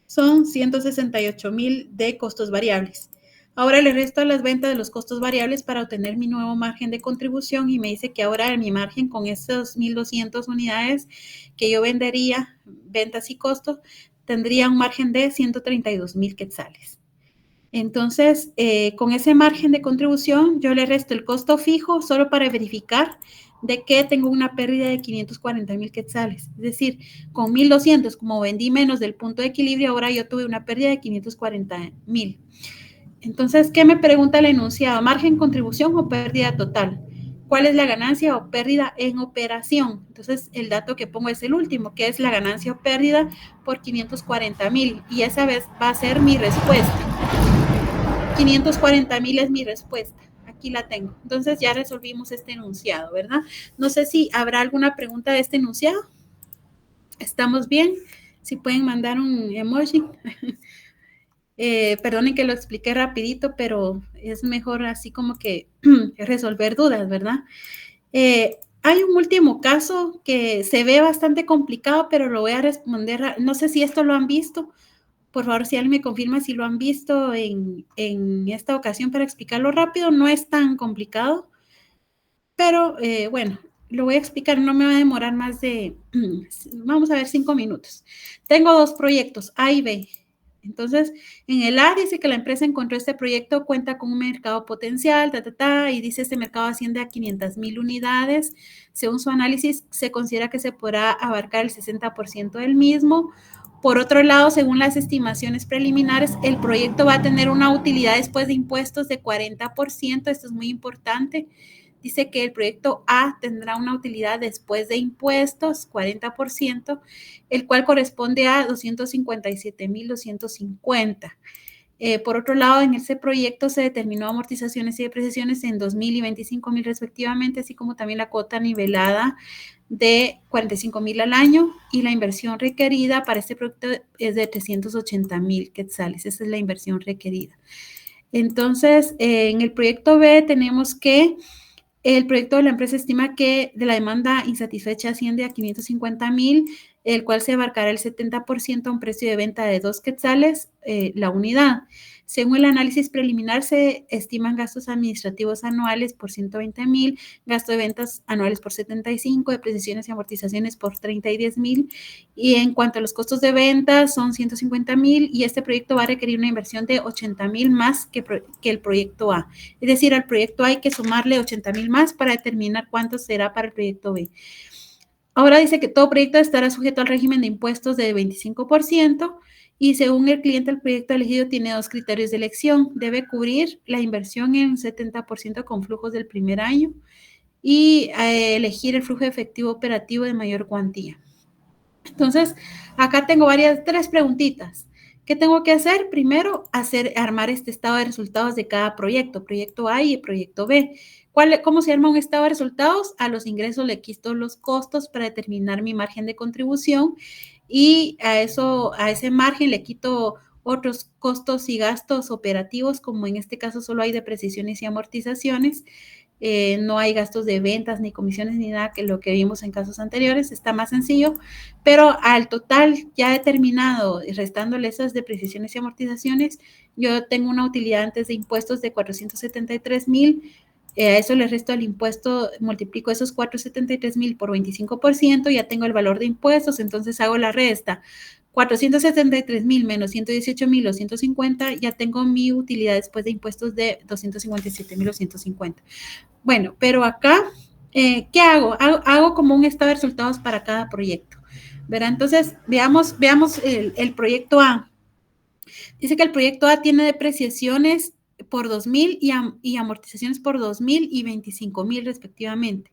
son 168,000 de costos variables. Ahora le resto las ventas de los costos variables para obtener mi nuevo margen de contribución y me dice que ahora mi margen con esas 1,200 unidades que yo vendería, ventas y costos, tendría un margen de 132,000 quetzales. Entonces, con ese margen de contribución, yo le resto el costo fijo solo para verificar de que tengo una pérdida de 540,000 quetzales. Es decir, con 1,200, como vendí menos del punto de equilibrio, ahora yo tuve una pérdida de 540,000. Entonces, ¿qué me pregunta el enunciado? ¿Margen, contribución o pérdida total? ¿Cuál es la ganancia o pérdida en operación? Entonces, el dato que pongo es el último, que es la ganancia o pérdida por 540,000. Y esa vez va a ser mi respuesta. 540,000 es mi respuesta. Aquí la tengo. Entonces, ya resolvimos este enunciado, ¿verdad? No sé si habrá alguna pregunta de este enunciado. ¿Estamos bien? Si pueden mandar un emoji. Perdonen que lo expliqué rapidito, pero es mejor así como que resolver dudas, ¿verdad? Hay un último caso que se ve bastante complicado, pero lo voy a responder. No sé si esto lo han visto. Por favor, si alguien me confirma si lo han visto en esta ocasión para explicarlo rápido. No es tan complicado, pero bueno, lo voy a explicar. No me va a demorar más de, vamos a ver, 5 minutos. Tengo dos proyectos, A y B. Entonces, en el A dice que la empresa encontró este proyecto, cuenta con un mercado potencial, y dice este mercado asciende a 500,000 unidades. Según su análisis, se considera que se podrá abarcar el 60% del mismo. Por otro lado, según las estimaciones preliminares, el proyecto va a tener una utilidad después de impuestos de 40%. Esto es muy importante. Dice que el proyecto A tendrá una utilidad después de impuestos, 40%, el cual corresponde a 257,250. Por otro lado, en ese proyecto se determinó amortizaciones y depreciaciones en 2,000 y 25,000 respectivamente, así como también la cuota nivelada de 45,000 al año, y la inversión requerida para este proyecto es de 380,000 quetzales. Esa es la inversión requerida. Entonces, en el proyecto B tenemos que el proyecto de la empresa estima que de la demanda insatisfecha asciende a 550,000, el cual se abarcará el 70% a un precio de venta de 2 quetzales la unidad. Según el análisis preliminar, se estiman gastos administrativos anuales por 120,000, gasto de ventas anuales por 75, depreciaciones y amortizaciones por 30 y 10,000. Y en cuanto a los costos de ventas, son 150,000, y este proyecto va a requerir una inversión de 80,000 más que el proyecto A. Es decir, al proyecto A hay que sumarle 80,000 más para determinar cuánto será para el proyecto B. Ahora dice que todo proyecto estará sujeto al régimen de impuestos de 25%, y según el cliente, el proyecto elegido tiene dos criterios de elección. Debe cubrir la inversión en 70% con flujos del primer año y elegir el flujo efectivo operativo de mayor cuantía. Entonces, acá tengo tres preguntitas. ¿Qué tengo que hacer? Primero, armar este estado de resultados de cada proyecto A y proyecto B. ¿Cómo se arma un estado de resultados? A los ingresos le quito los costos para determinar mi margen de contribución, y a ese margen le quito otros costos y gastos operativos, como en este caso solo hay depreciaciones y amortizaciones. No hay gastos de ventas, ni comisiones, ni nada, que lo que vimos en casos anteriores. Está más sencillo, pero al total ya determinado, restándole esas depreciaciones y amortizaciones, yo tengo una utilidad antes de impuestos de 473,000. A eso le resto el impuesto, multiplico esos 473,000 por 25%, ya tengo el valor de impuestos. Entonces hago la resta. 473,000 menos 118,250, ya tengo mi utilidad después de impuestos de 257,250. Bueno, pero acá, ¿qué hago? Hago como un estado de resultados para cada proyecto, ¿verdad? Entonces, veamos el proyecto A. Dice que el proyecto A tiene depreciaciones por 2,000 y amortizaciones por 2,000 y 25,000 respectivamente.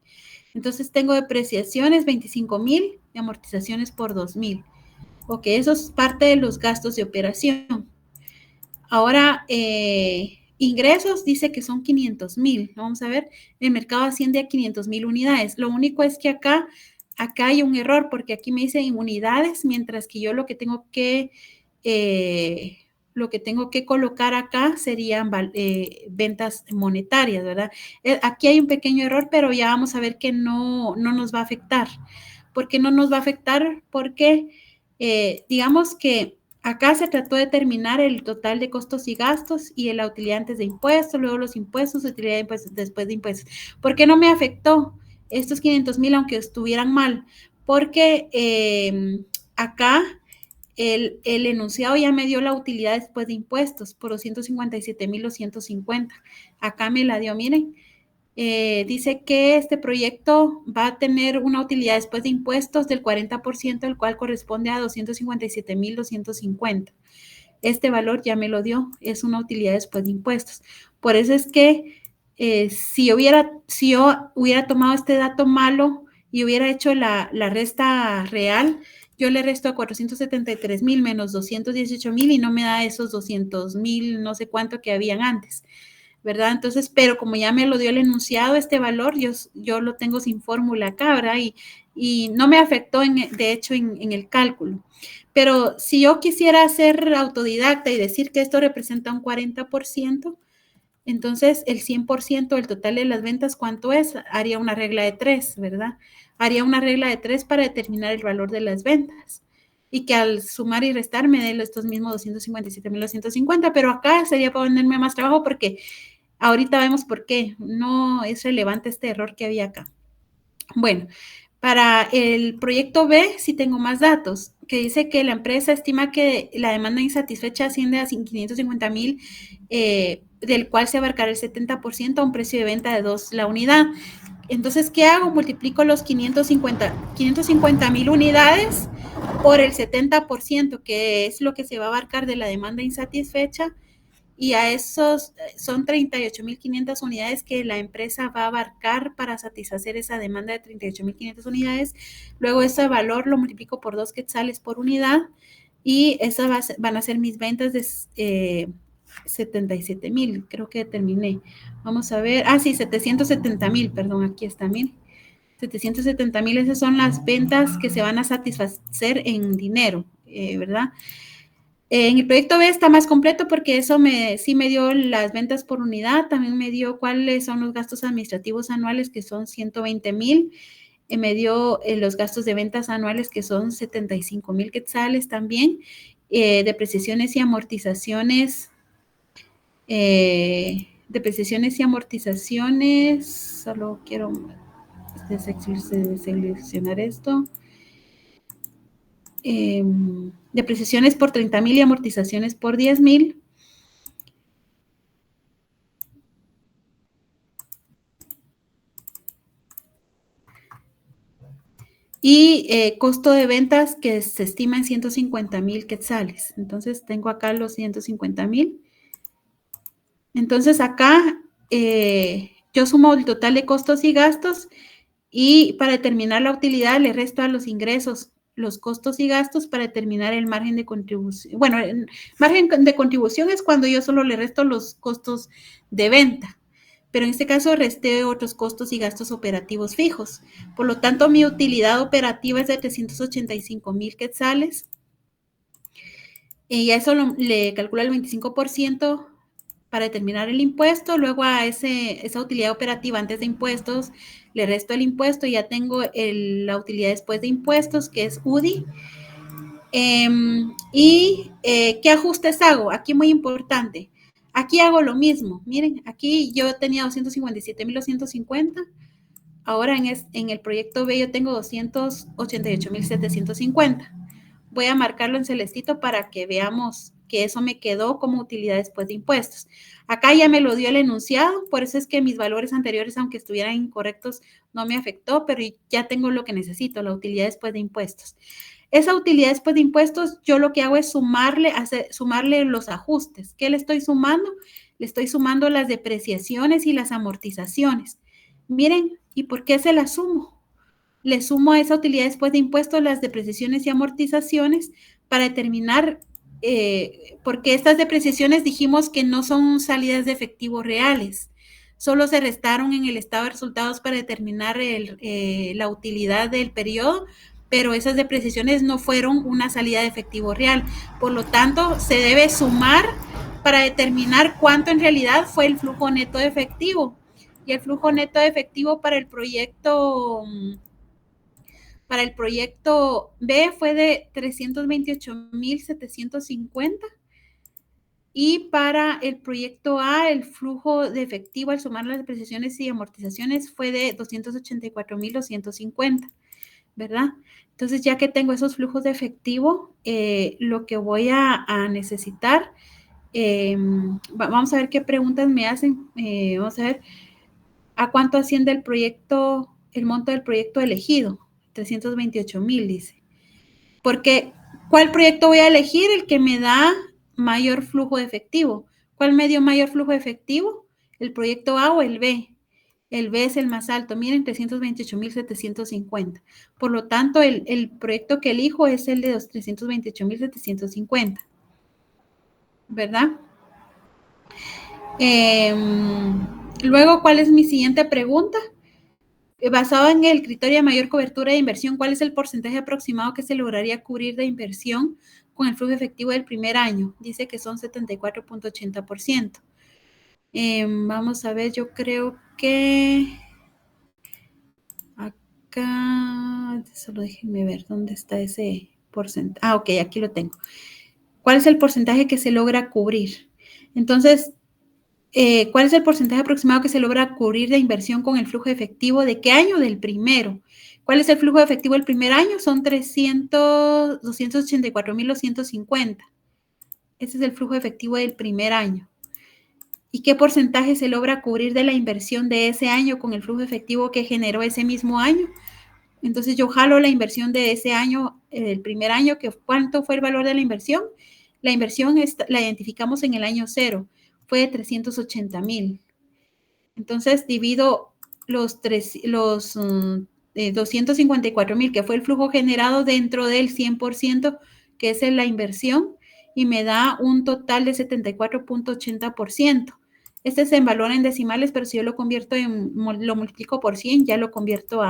Entonces, tengo depreciaciones 25,000 y amortizaciones por 2,000. Ok, eso es parte de los gastos de operación. Ahora, ingresos dice que son 500,000. Vamos a ver, el mercado asciende a 500,000 unidades. Lo único es que acá hay un error, porque aquí me dice en unidades, mientras que yo lo que tengo que colocar acá serían ventas monetarias, ¿verdad? Aquí hay un pequeño error, pero ya vamos a ver que no nos va a afectar. ¿Por qué no nos va a afectar? Porque digamos que acá se trató de determinar el total de costos y gastos y la utilidad antes de impuestos, luego los impuestos, utilidad de impuestos después de impuestos. ¿Por qué no me afectó estos 500,000 aunque estuvieran mal? Porque acá el enunciado ya me dio la utilidad después de impuestos por 257,250. Acá me la dio, miren. dice que este proyecto va a tener una utilidad después de impuestos del 40%, el cual corresponde a 257,250. Este valor ya me lo dio, es una utilidad después de impuestos. Por eso es que si yo hubiera tomado este dato malo y hubiera hecho la resta real, yo le resto a 473,000 menos 218,000 y no me da esos 200,000, no sé cuánto que habían antes, ¿verdad? Entonces, pero como ya me lo dio el enunciado, este valor, yo lo tengo sin fórmula acá, ¿verdad? Y no me afectó, de hecho, en el cálculo. Pero si yo quisiera ser autodidacta y decir que esto representa un 40%, entonces el 100% del total de las ventas, ¿cuánto es? Haría una regla de 3, ¿verdad? Haría una regla de 3 para determinar el valor de las ventas. Y que al sumar y restar me dé estos mismos 257,250, pero acá sería para ponerme más trabajo porque ahorita vemos por qué. No es relevante este error que había acá. Bueno, para el proyecto B sí tengo más datos, que dice que la empresa estima que la demanda insatisfecha asciende a 550,000, del cual se abarcará el 70% a un precio de venta de 2 la unidad. Entonces, ¿qué hago? Multiplico los 550,000 unidades por el 70%, que es lo que se va a abarcar de la demanda insatisfecha, y a esos son 38,500 unidades que la empresa va a abarcar para satisfacer esa demanda de 38,500 unidades. Luego ese valor lo multiplico por 2 quetzales por unidad y esas van a ser mis ventas de 77,000, creo que terminé. Vamos a ver, sí, 770,000, perdón, aquí está, miren. 770,000, esas son las ventas que se van a satisfacer en dinero, ¿verdad? En el proyecto B está más completo porque eso sí me dio las ventas por unidad, también me dio cuáles son los gastos administrativos anuales, que son 120,000, me dio los gastos de ventas anuales, que son 75,000 quetzales también, depreciaciones y amortizaciones, solo quiero seleccionar esto. Depreciaciones por 30,000 y amortizaciones por 10,000. Y costo de ventas que se estima en 150,000 quetzales. Entonces, tengo acá los 150,000. Entonces, acá yo sumo el total de costos y gastos y para determinar la utilidad le resto a los ingresos los costos y gastos para determinar el margen de contribución. Bueno, el margen de contribución es cuando yo solo le resto los costos de venta, pero en este caso resté otros costos y gastos operativos fijos. Por lo tanto, mi utilidad operativa es de 385,000 quetzales. Y a eso le calculo el 25% para determinar el impuesto. Luego a esa utilidad operativa antes de impuestos le resto el impuesto y ya tengo la utilidad después de impuestos, que es UDI. ¿Qué ajustes hago? Aquí muy importante. Aquí hago lo mismo. Miren, aquí yo tenía 257,250. Ahora en el proyecto B yo tengo 288,750. Voy a marcarlo en celestito para que veamos que eso me quedó como utilidad después de impuestos. Acá ya me lo dio el enunciado, por eso es que mis valores anteriores, aunque estuvieran incorrectos, no me afectó, pero ya tengo lo que necesito, la utilidad después de impuestos. Esa utilidad después de impuestos, yo lo que hago es sumarle los ajustes. ¿Qué le estoy sumando? Le estoy sumando las depreciaciones y las amortizaciones. Miren, ¿y por qué se las sumo? Le sumo a esa utilidad después de impuestos las depreciaciones y amortizaciones para determinar, porque estas depreciaciones dijimos que no son salidas de efectivo reales, solo se restaron en el estado de resultados para determinar la utilidad del periodo, pero esas depreciaciones no fueron una salida de efectivo real. Por lo tanto, se debe sumar para determinar cuánto en realidad fue el flujo neto de efectivo. Y el flujo neto de efectivo para el proyecto B fue de 328,750 y para el proyecto A el flujo de efectivo al sumar las depreciaciones y amortizaciones fue de 284,250, ¿verdad? Entonces, ya que tengo esos flujos de efectivo, lo que voy a necesitar, vamos a ver qué preguntas me hacen. Vamos a ver. ¿A cuánto asciende el proyecto, el monto del proyecto elegido? 328,000, dice. Porque, ¿cuál proyecto voy a elegir? El que me da mayor flujo de efectivo. ¿Cuál me dio mayor flujo de efectivo? ¿El proyecto A o el B? El B es el más alto. Miren, 328,750. Por lo tanto, el proyecto que elijo es el de los 328,750. ¿Verdad? Luego, ¿cuál es mi siguiente pregunta? Basado en el criterio de mayor cobertura de inversión, ¿cuál es el porcentaje aproximado que se lograría cubrir de inversión con el flujo efectivo del primer año? Dice que son 74.80%. Vamos a ver, yo creo que acá, solo déjenme ver dónde está ese porcentaje. Ok, aquí lo tengo. ¿Cuál es el porcentaje que se logra cubrir? Entonces, ¿cuál es el porcentaje aproximado que se logra cubrir de inversión con el flujo efectivo? ¿De qué año? Del primero. ¿Cuál es el flujo efectivo del primer año? Son 284,250. Ese es el flujo efectivo del primer año. ¿Y qué porcentaje se logra cubrir de la inversión de ese año con el flujo efectivo que generó ese mismo año? Entonces yo jalo la inversión de ese año, el primer año, que ¿cuánto fue el valor de la inversión? La inversión la identificamos en el año 0, fue de 380,000. Entonces divido los 254,000, que fue el flujo generado dentro del 100%, que es la inversión, y me da un total de 74.80%. Este es en valor en decimales, pero si yo lo convierto lo multiplico por 100, ya lo convierto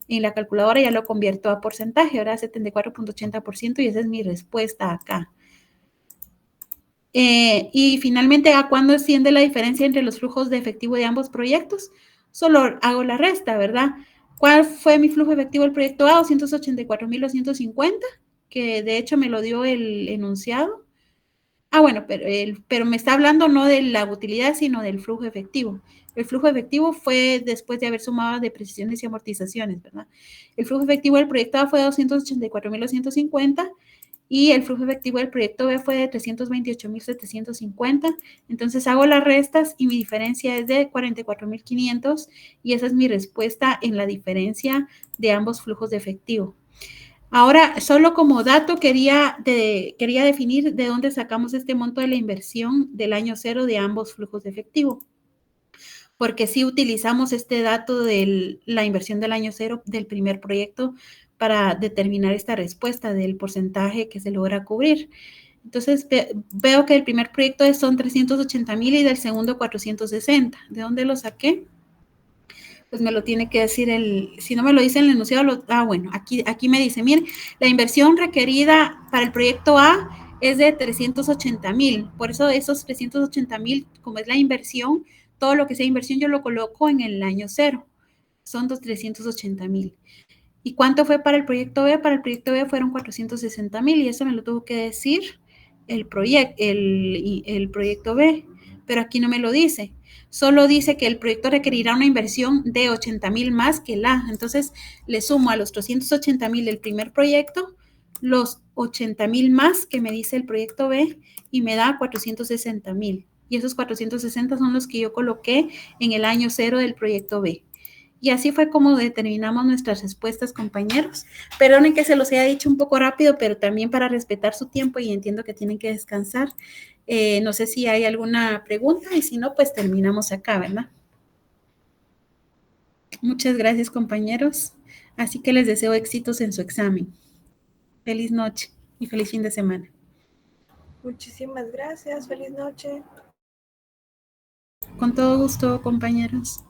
en la calculadora, ya lo convierto a porcentaje, ahora 74.80%, y esa es mi respuesta acá. Y finalmente, ¿a cuándo asciende la diferencia entre los flujos de efectivo de ambos proyectos? Solo hago la resta, ¿verdad? ¿Cuál fue mi flujo efectivo del proyecto A? 284,250, que de hecho me lo dio el enunciado. Bueno, pero me está hablando no de la utilidad, sino del flujo efectivo. El flujo efectivo fue después de haber sumado depreciaciones y amortizaciones, ¿verdad? El flujo efectivo del proyecto A fue 284,250 y el flujo efectivo del proyecto B fue de 328,750. Entonces hago las restas y mi diferencia es de 44,500 y esa es mi respuesta en la diferencia de ambos flujos de efectivo. Ahora, solo como dato, quería definir de dónde sacamos este monto de la inversión del año 0 de ambos flujos de efectivo. Porque sí utilizamos este dato de la inversión del año 0 del primer proyecto para determinar esta respuesta del porcentaje que se logra cubrir. Entonces, veo que el primer proyecto son 380,000 y del segundo 460. ¿De dónde lo saqué? Pues me lo tiene que decir si no me lo dice en el enunciado, bueno, aquí me dice, miren, la inversión requerida para el proyecto A es de 380,000, por eso esos 380,000, como es la inversión, todo lo que sea inversión yo lo coloco en el año 0, son 380,000. ¿Y cuánto fue para el proyecto B? Para el proyecto B fueron 460,000 y eso me lo tuvo que decir el proyecto B, pero aquí no me lo dice. Solo dice que el proyecto requerirá una inversión de 80,000 más que el A. Entonces, le sumo a los 380,000 del primer proyecto los 80,000 más que me dice el proyecto B y me da 460,000. Y esos 460 son los que yo coloqué en el año 0 del proyecto B. Y así fue como determinamos nuestras respuestas, compañeros. Perdonen que se los haya dicho un poco rápido, pero también para respetar su tiempo y entiendo que tienen que descansar. No sé si hay alguna pregunta y si no, pues terminamos acá, ¿verdad? Muchas gracias, compañeros. Así que les deseo éxitos en su examen. Feliz noche y feliz fin de semana. Muchísimas gracias. Feliz noche. Con todo gusto, compañeros.